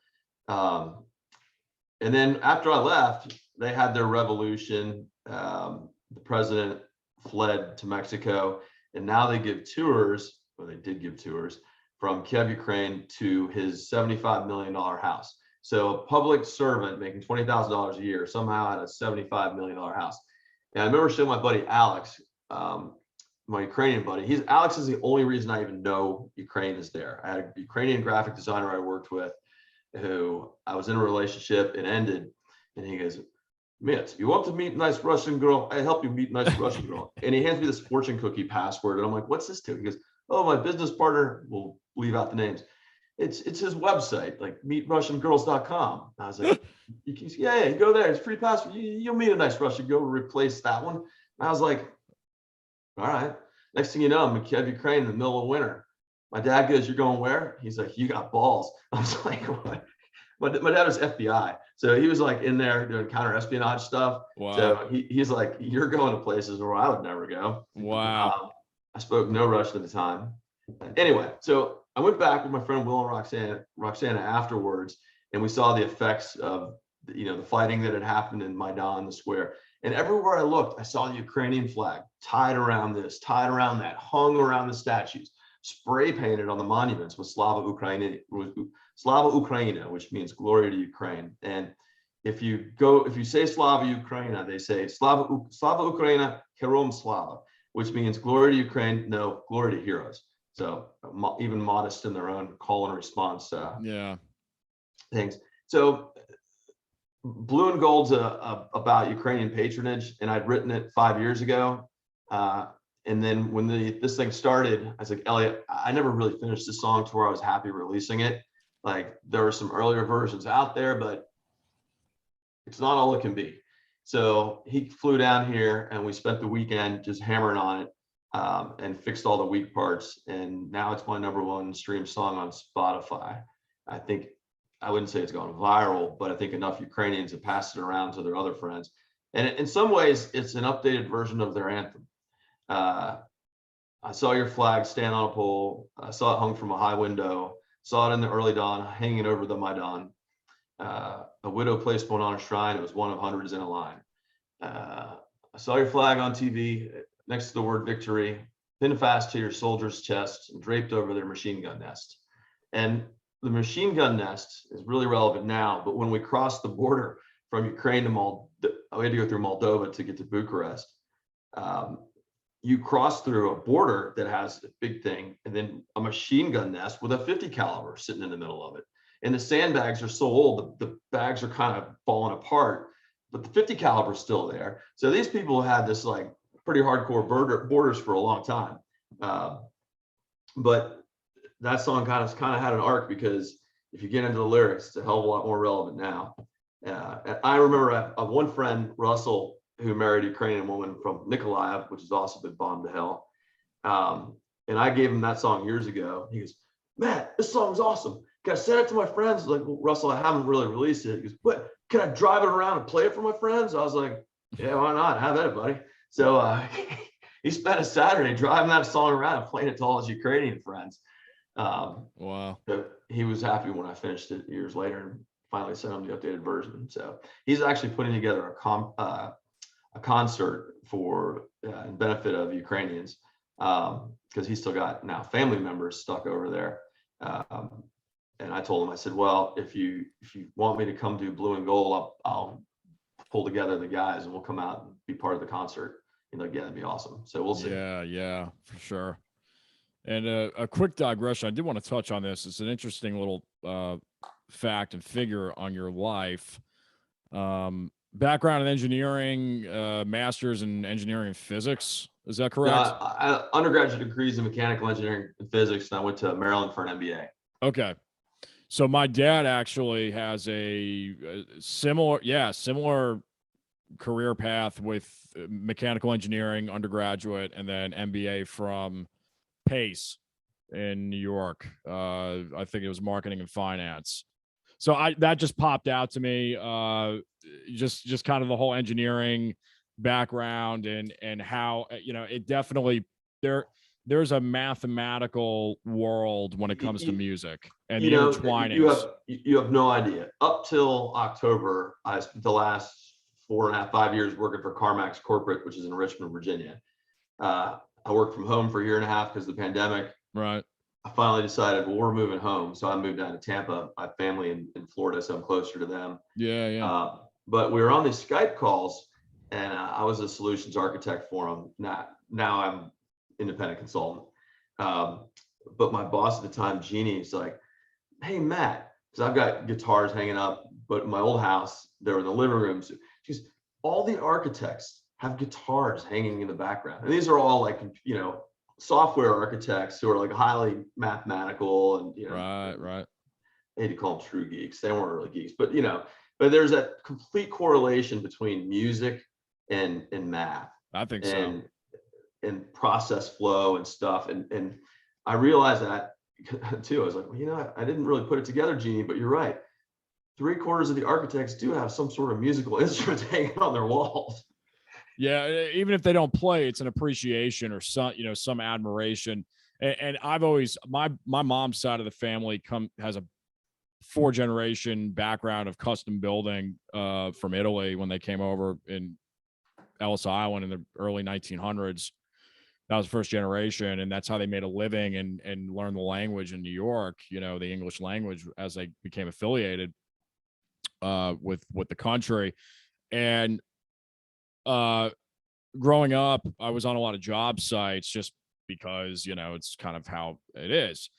And then after I left, they had their revolution. The president fled to Mexico, and now they give tours. Well, they did give tours from Kiev, Ukraine to his $75 million house. So a public servant making $20,000 a year somehow had a $75 million house. And I remember showing my buddy Alex, my Ukrainian buddy. Alex is the only reason I even know Ukraine is there. I had a Ukrainian graphic designer I worked with who I was in a relationship. It ended, and he goes, Mitz, you want to meet a nice Russian girl? I help you meet a nice Russian girl. And he hands me this fortune cookie password. And I'm like, what's this to? He goes, oh, my business partner, we'll leave out the names. It's his website, like meetrussiangirls.com. I was like, yeah, you go there. It's free password. You'll meet a nice Russian girl. Replace that one. And I was like, all right. Next thing you know, I'm in Kiev, Ukraine in the middle of winter. My dad goes, you're going where? He's like, you got balls. I was like, what? My dad was FBI. So he was like in there doing counter espionage stuff. Wow. So he's like, you're going to places where I would never go. Wow. I spoke no Russian at the time. Anyway, so I went back with my friend Will and Roxana afterwards, and we saw the effects of the fighting that had happened in Maidan, the square. And everywhere I looked, I saw the Ukrainian flag tied around this, tied around that, hung around the statues, spray painted on the monuments with Slava Ukraina, which means glory to Ukraine. And if you say Slava Ukraina, they say Slava Ukraina, Herom Slava, which means glory to Ukraine, no, glory to heroes. So even modest in their own call and response things. So Blue and Gold's about Ukrainian patronage, and I'd written it 5 years ago. And then when this thing started, I was like, Elliot, I never really finished the song to where I was happy releasing it. Like there were some earlier versions out there, but it's not all it can be. So he flew down here and we spent the weekend just hammering on it and fixed all the weak parts. And now it's my #1 stream song on Spotify. I wouldn't say it's gone viral, but I think enough Ukrainians have passed it around to their other friends. And in some ways, it's an updated version of their anthem. I saw your flag stand on a pole. I saw it hung from a high window. Saw it in the early dawn, hanging over the Maidan. A widow placed one on a shrine. It was one of hundreds in a line. I saw your flag on TV next to the word victory, pinned fast to your soldier's chest and draped over their machine gun nest. And the machine gun nest is really relevant now, but when we crossed the border from Ukraine to we had to go through Moldova to get to Bucharest. You cross through a border that has a big thing and then a machine gun nest with a 50 caliber sitting in the middle of it. And the sandbags are so old, the bags are kind of falling apart, but the 50 caliber is still there. So these people had this like pretty hardcore borders for a long time. But that song kind of had an arc, because if you get into the lyrics, it's a hell of a lot more relevant now. I remember I have one friend, Russell, who married a Ukrainian woman from Nikolaev, which has also been bombed to hell. And I gave him that song years ago. He goes, "Matt, this song's awesome. Can I send it to my friends?" Like, "Well, Russell, I haven't really released it." He goes, "But can I drive it around and play it for my friends?" I was like, "Yeah, why not? Have at it, buddy." So he spent a Saturday driving that song around and playing it to all his Ukrainian friends. Wow. So he was happy when I finished it years later and finally sent him the updated version. So he's actually putting together a concert for in benefit of Ukrainians, because he's still got now family members stuck over there. And I told him, I said, "Well, if you want me to come do Blue and Gold, I'll pull together the guys and we'll come out and be part of the concert." He's like, "Yeah, that'd be awesome." So we'll see. Yeah, for sure. And a quick digression, I did want to touch on this. It's an interesting little fact and figure on your life. Background in engineering, master's in engineering and physics. Is that correct? I undergraduate degrees in mechanical engineering and physics, and I went to Maryland for an MBA. Okay. So my dad actually has a similar career path with mechanical engineering undergraduate and then MBA from Pace in New York. I think it was marketing and finance. So that just popped out to me. Just kind of the whole engineering background and how, it definitely there's a mathematical world when it comes to music and the intertwinings. You have no idea. Up till October, I spent the last 4.5 years working for CarMax Corporate, which is in Richmond, Virginia. I worked from home for a year and a half because of the pandemic. Right. I finally decided, well, we're moving home. So I moved down to Tampa. I have family in Florida, so I'm closer to them. Yeah. But we were on these Skype calls, and I was a solutions architect for them. Now I'm independent consultant. But my boss at the time, Jeannie, is like, "Hey, Matt," because I've got guitars hanging up, but in my old house, they were in the living room. So she's, "All the architects have guitars hanging in the background." And these are all like, software architects who are like highly mathematical and, Right. I hate to call them true geeks. They weren't really geeks, but, but there's that complete correlation between music and math. I think so. And process flow and stuff. And I realized that too. I was like, well, I didn't really put it together, Jeannie, but you're right. 3/4 of the architects do have some sort of musical instrument hanging on their walls. Yeah, even if they don't play, it's an appreciation or some admiration. And I've always my mom's side of the family has a 4-generation background of custom building from Italy when they came over in Ellis Island in the early 1900s. That was the first generation, and that's how they made a living and learned the language in New York. The English language as they became affiliated with the country. And growing up, I was on a lot of job sites just because, it's kind of how it is.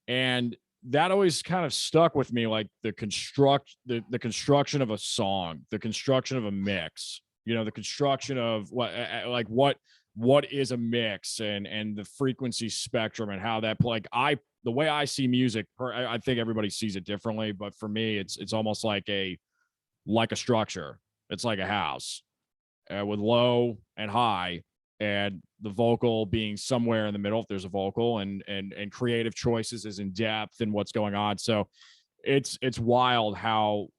And that always kind of stuck with me, like the construction of a song, the construction of a mix, the construction of what is a mix and the frequency spectrum and how that the way I see music, I think everybody sees it differently, but for me, it's almost like a structure. It's like a house. With low and high, and the vocal being somewhere in the middle if there's a vocal, and creative choices is in depth and what's going on. So it's wild how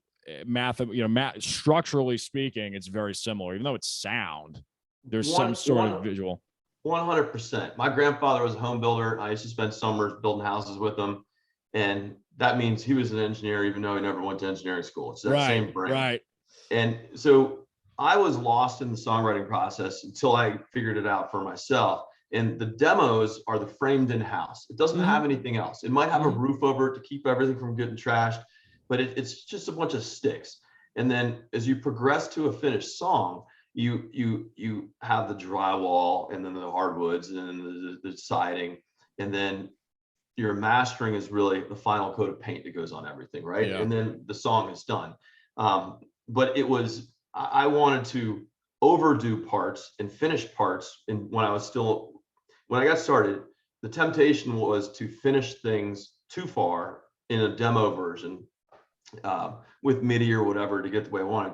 structurally speaking, it's very similar, even though it's sound. There's some sort of visual. 100%. My grandfather was a home builder. I used to spend summers building houses with him, and that means he was an engineer, even though he never went to engineering school. It's that same brain. Right. And so I was lost in the songwriting process until I figured it out for myself. And the demos are the framed in house. It doesn't have anything else. It might have a roof over it to keep everything from getting trashed, but it's just a bunch of sticks. And then as you progress to a finished song, you have the drywall and then the hardwoods and then the siding, and then your mastering is really the final coat of paint that goes on everything, right? Yeah. And then the song is done. But I wanted to overdo parts and finish parts. And when I got started, the temptation was to finish things too far in a demo version with MIDI or whatever to get the way I wanted.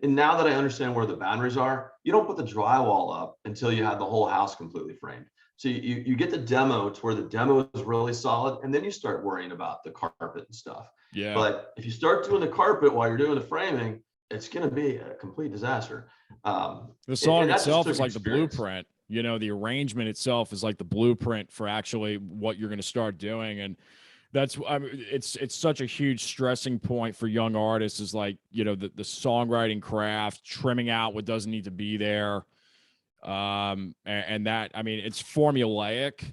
And now that I understand where the boundaries are, you don't put the drywall up until you have the whole house completely framed. So you get the demo to where the demo is really solid, and then you start worrying about the carpet and stuff. Yeah. But if you start doing the carpet while you're doing the framing, it's going to be a complete disaster. The song itself is like the blueprint. You know, the arrangement itself is like the blueprint for actually what you're going to start doing. And that's, I mean, it's such a huge stressing point for young artists, is like, you know, the songwriting craft, trimming out what doesn't need to be there. And that, I mean, it's formulaic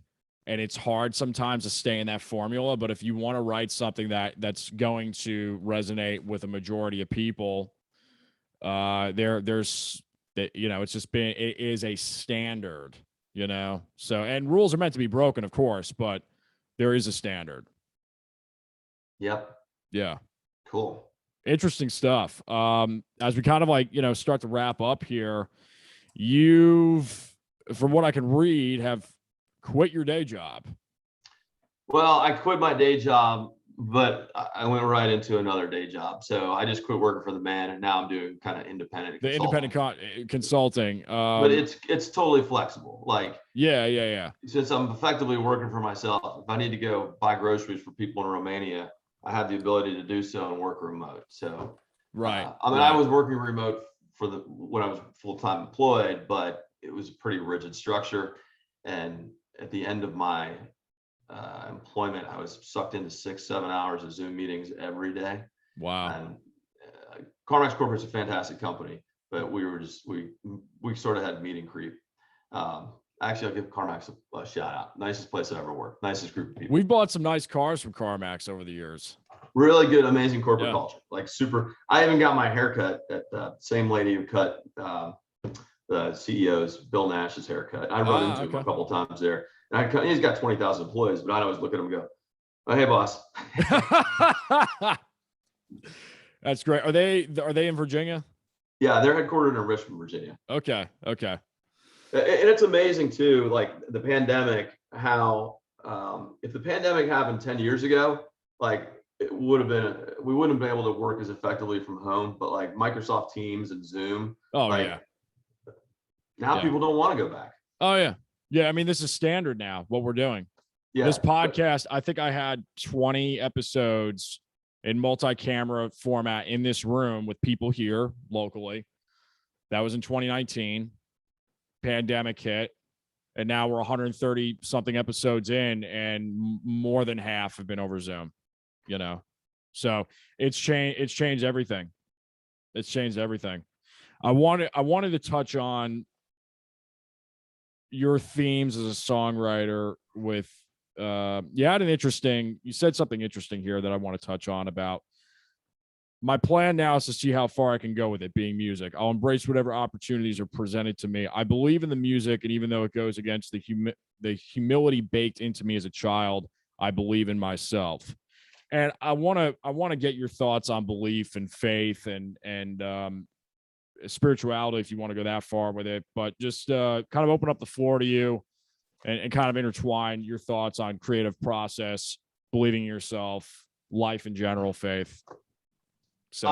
and it's hard sometimes to stay in that formula. But if you want to write something that's going to resonate with a majority of people, there's that, you know, it is a standard, you know, so, and rules are meant to be broken, of course, but there is a standard. Yep. Yeah. Cool. Interesting stuff. As we kind of like, you know, start to wrap up here, you've, from what I can read, have quit your day job. Well, I quit my day job, but I went right into another day job. So I just quit working for the man, and now I'm doing kind of independent consulting. But it's totally flexible. Like, yeah. Since I'm effectively working for myself, if I need to go buy groceries for people in Romania, I have the ability to do so and work remote. So, right. I was working remote when I was full-time employed, but it was a pretty rigid structure. And at the end of my employment, I was sucked into 6-7 hours of Zoom meetings every day. Wow. And CarMax Corporate's a fantastic company, but we sort of had meeting creep. Actually, I'll give CarMax a shout out. Nicest place I ever worked. Nicest group of people. We've bought some nice cars from CarMax over the years. Really good, amazing corporate culture. Like super. I even got my haircut at the same lady who cut the CEO's Bill Nash's haircut. I run into him a couple of times there. And he's got 20,000 employees, but I always look at him and go, "Oh, hey, boss." That's great. Are they in Virginia? Yeah, they're headquartered in Richmond, Virginia. Okay. And it's amazing too, like the pandemic, how if the pandemic happened 10 years ago, like we wouldn't have been able to work as effectively from home, but like Microsoft Teams and Zoom. Now people don't want to go back. Oh yeah. Yeah. I mean, this is standard now, what we're doing. Yeah. This podcast, I think I had 20 episodes in multi-camera format in this room with people here locally. That was in 2019. Pandemic hit, and now we're 130 something episodes in, and more than half have been over Zoom, you know. So it's changed everything. I wanted to touch on your themes as a songwriter with you said something interesting here that I want to touch on about. My plan now is to see how far I can go with it being music. I'll embrace whatever opportunities are presented to me. I believe in the music, and even though it goes against the humility baked into me as a child, I believe in myself. And I want to get your thoughts on belief and faith and spirituality, if you want to go that far with it. But just kind of open up the floor to you and kind of intertwine your thoughts on creative process, believing in yourself, life in general, faith. So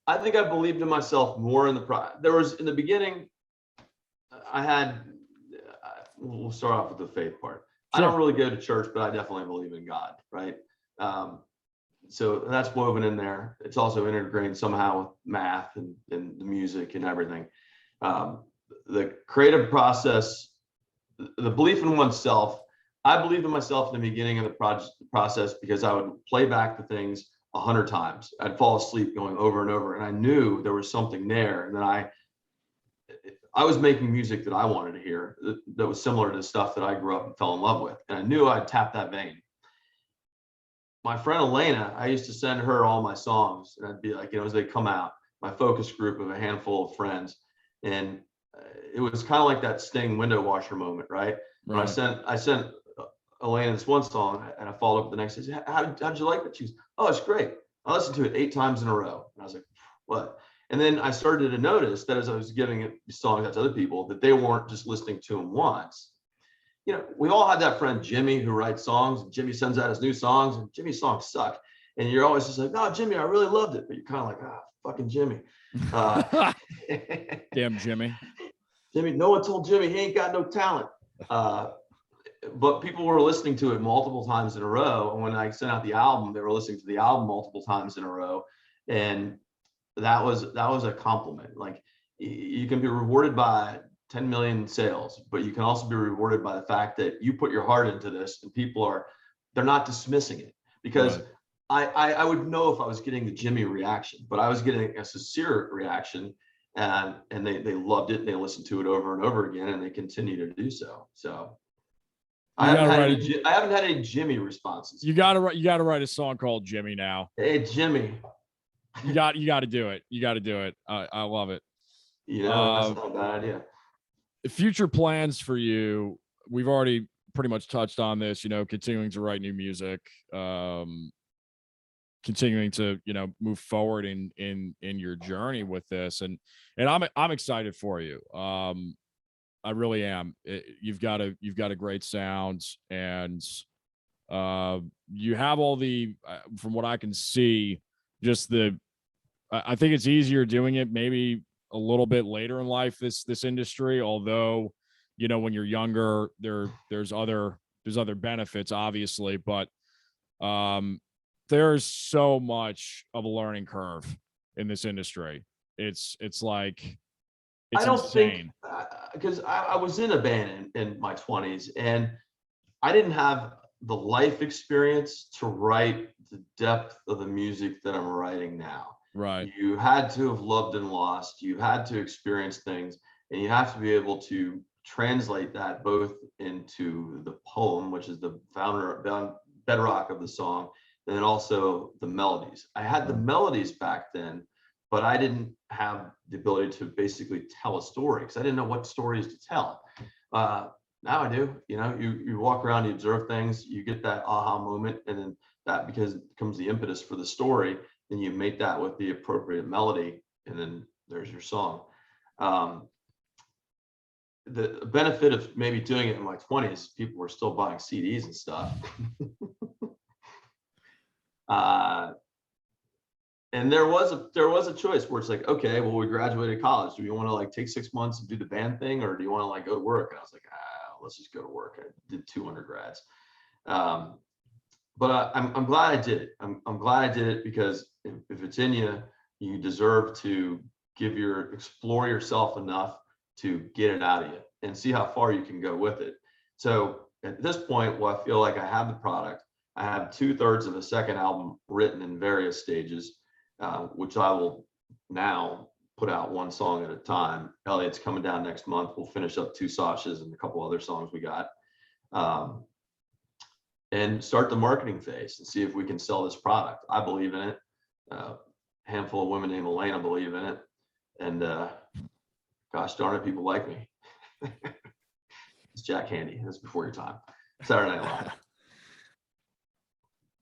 I think I believed in myself more in the beginning. We'll start off with the faith part. Sure. I don't really go to church, but I definitely believe in God, right? So that's woven in there. It's also integrated somehow with math and the music and everything. The creative process, the belief in oneself. I believed in myself in the beginning of the process because I would play back the things 100 times. I'd fall asleep going over and over, and I knew there was something there. And then I was making music that I wanted to hear that was similar to the stuff that I grew up and fell in love with. And I knew I'd tap that vein. My friend Elena, I used to send her all my songs, and I'd be like, as they come out, my focus group of a handful of friends. And it was kind of like that Sting window washer moment, right? When I sent Elena this one song, and I followed up the next day. How'd you like it? She was, oh, it's great. I listened to it 8 times in a row. And I was like, what? And then I started to notice that as I was giving songs out to other people, that they weren't just listening to them once. We all had that friend Jimmy who writes songs, and Jimmy sends out his new songs, and Jimmy's songs suck. And you're always just like, oh, Jimmy, I really loved it. But you're kind of like, fucking Jimmy. Damn Jimmy. Jimmy, no one told Jimmy he ain't got no talent. But people were listening to it multiple times in a row. And when I sent out the album, they were listening to the album multiple times in a row. And that was a compliment. Like, you can be rewarded by 10 million sales, but you can also be rewarded by the fact that you put your heart into this, and they're not dismissing it. Because I would know if I was getting the Jimmy reaction, but I was getting a sincere reaction, and they loved it, and they listened to it over and over again, and they continue to do so. So I haven't had any Jimmy responses. You gotta write a song called Jimmy now. Hey, Jimmy. You got to do it. You got to do it. I love it. That's not a bad idea. Future plans for you. We've already pretty much touched on this, continuing to write new music, continuing to, move forward in your journey with this. And I'm excited for you. I really am. You've got a great sound, and you have all the, from what I can see, just I think it's easier doing it maybe a little bit later in life, this industry, although, when you're younger, there's other benefits, obviously, but there's so much of a learning curve in this industry. It's like, it's I don't insane. think, because I was in a band in my 20s, and I didn't have the life experience to write the depth of the music that I'm writing now. Right. You had to have loved and lost. You had to experience things, and you have to be able to translate that both into the poem, which is the bedrock of the song, and then also the melodies. I had the melodies back then, but I didn't have the ability to basically tell a story, because I didn't know what stories to tell. Now I do. You walk around, you observe things, you get that aha moment, and then that becomes the impetus for the story. Then you mate that with the appropriate melody, and then there's your song. The benefit of maybe doing it in my 20s, people were still buying CDs and stuff. And there was a choice where it's like, okay, well, we graduated college. Do you want to take 6 months and do the band thing, or do you want to go to work? And I was like, let's just go to work. I did 2 undergrads. But I'm glad I did it. I'm glad I did it, because if it's in you, you deserve to explore yourself enough to get it out of you and see how far you can go with it. So at this point, I feel like I have the product. I have 2/3 of a second album written in various stages, which I will now put out one song at a time. Elliot's coming down next month. We'll finish up 2 Sashes and a couple other songs we got. And start the marketing phase and see if we can sell this product. I believe in it. A handful of women named Elena believe in it. And gosh darn it, people like me. It's Jack Handy. That's before your time. Saturday Night Live.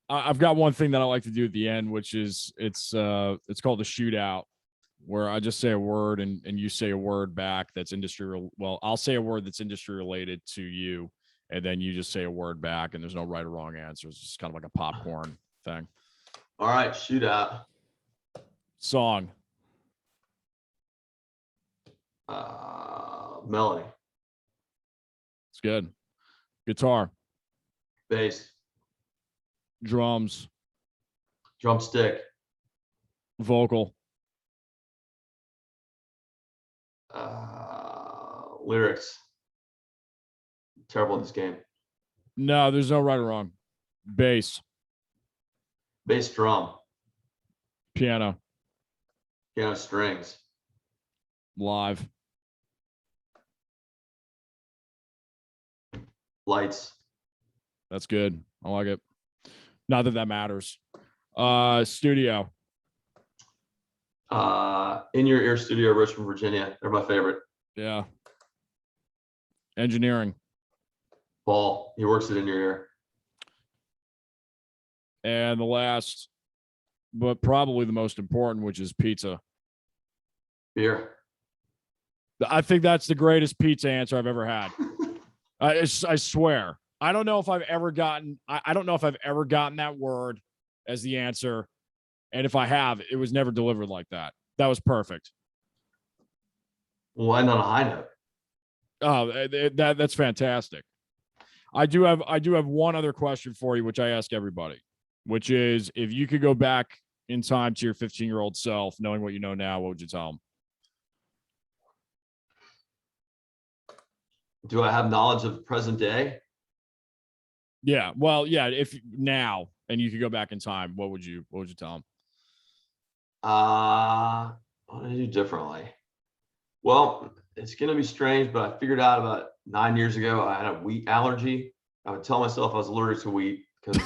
I've got one thing that I like to do at the end, which is it's called the shootout, where I just say a word and you say a word back that's I'll say a word that's industry related to you, and then you just say a word back, and there's no right or wrong answer. It's just kind of like a popcorn thing. All right, shootout. Song. Melody. It's good. Guitar. Bass. Drums. Drumstick. Vocal. Lyrics. Terrible at this game. No, there's no right or wrong. Bass. Bass drum. Piano. Piano strings. Live. Lights. That's good. I like it. Not that that matters. Studio. In Your Ear Studio, Richmond, Virginia. They're my favorite. Yeah. Engineering. Paul, he works it In Your Ear. And the last, but probably the most important, which is pizza. Beer. I think that's the greatest pizza answer I've ever had. I swear. I don't know if I've ever gotten that word as the answer. And if I have, it was never delivered like that. That was perfect. We'll end on a high note. Oh, that's fantastic. I do have one other question for you, which I ask everybody, which is, if you could go back in time to your 15-year-old self, knowing what you know now, what would you tell him? Do I have knowledge of present day? Yeah. Well, yeah. If now and you could go back in time, what would you tell him? What would I do differently? Well, it's going to be strange, but I figured out about 9 years ago I had a wheat allergy. I would tell myself I was allergic to wheat because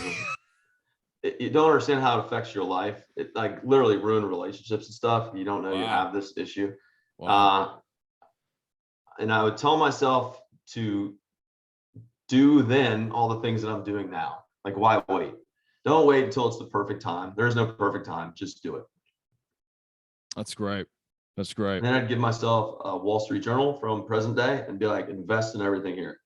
you don't understand how it affects your life. It like literally ruined relationships and stuff. You don't know you have this issue. Wow. And I would tell myself to do then all the things that I'm doing now. Like, why wait? Don't wait until it's the perfect time. There's no perfect time. Just do it. That's great. That's great. And then I'd give myself a Wall Street Journal from present day and be like, invest in everything here.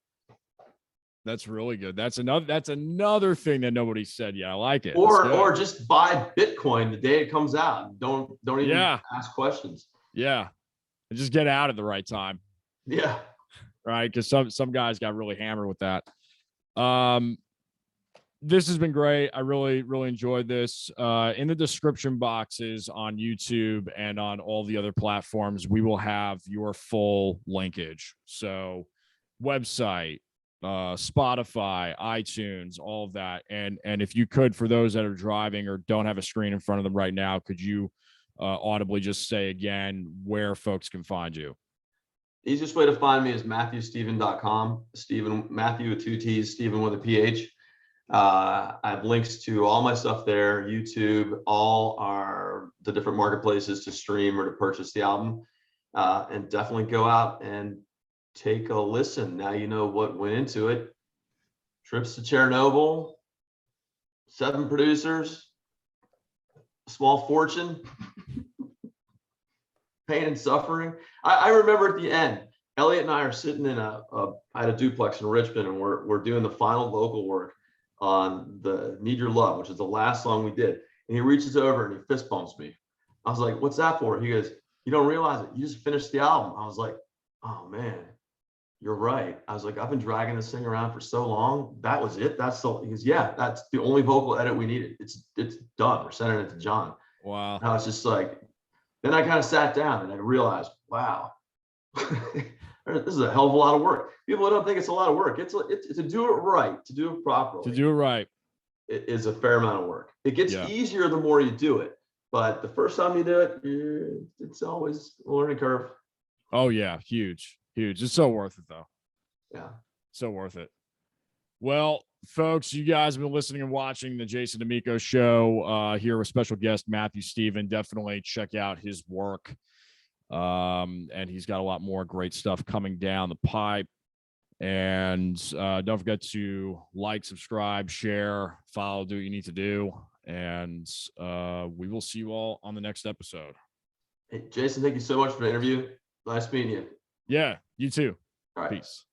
That's really good. That's another thing that nobody said. Yeah, I like it. Or just buy Bitcoin the day it comes out. Don't even ask questions. Yeah. And just get out at the right time. Yeah. Right. Because some guys got really hammered with that. This has been great. I really, really enjoyed this. In the description boxes on YouTube and on all the other platforms, we will have your full linkage. So website, Spotify, iTunes, all of that. And if you could, for those that are driving or don't have a screen in front of them right now, could you audibly just say again where folks can find you? Easiest way to find me is MatthewSteven.com. Steven, Matthew with 2 T's, Steven with a PH. I have links to all my stuff there, YouTube, the different marketplaces to stream or to purchase the album. And definitely go out and take a listen. Now you know what went into it. Trips to Chernobyl, 7 producers, small fortune, pain and suffering. I remember at the end, Elliot and I are sitting in I had a duplex in Richmond, and we're doing the final vocal work on the Need Your Love, which is the last song we did. And he reaches over and he fist bumps me. I was like, what's that for? He goes, you don't realize it. You just finished the album. I was like, oh man, you're right. I was like, I've been dragging this thing around for so long. That was it. He goes, yeah, that's the only vocal edit we needed. It's done. We're sending it to John. Wow. And I was just like, then I kind of sat down and I realized, wow, this is a hell of a lot of work. People don't think it's a lot of work. It's to do it right, to do it properly. To do it right. It is a fair amount of work. It gets easier the more you do it. But the first time you do it, it's always a learning curve. Oh, yeah. Huge. It's so worth it, though. Yeah. So worth it. Well, folks, you guys have been listening and watching the Jason Damico show here with special guest Matthew Steven. Definitely check out his work. And he's got a lot more great stuff coming down the pipe. And don't forget to like, subscribe, share, follow, do what you need to do. And we will see you all on the next episode. Hey, Jason, thank you so much for the interview. Nice meeting you. Yeah, you too. All right. Peace.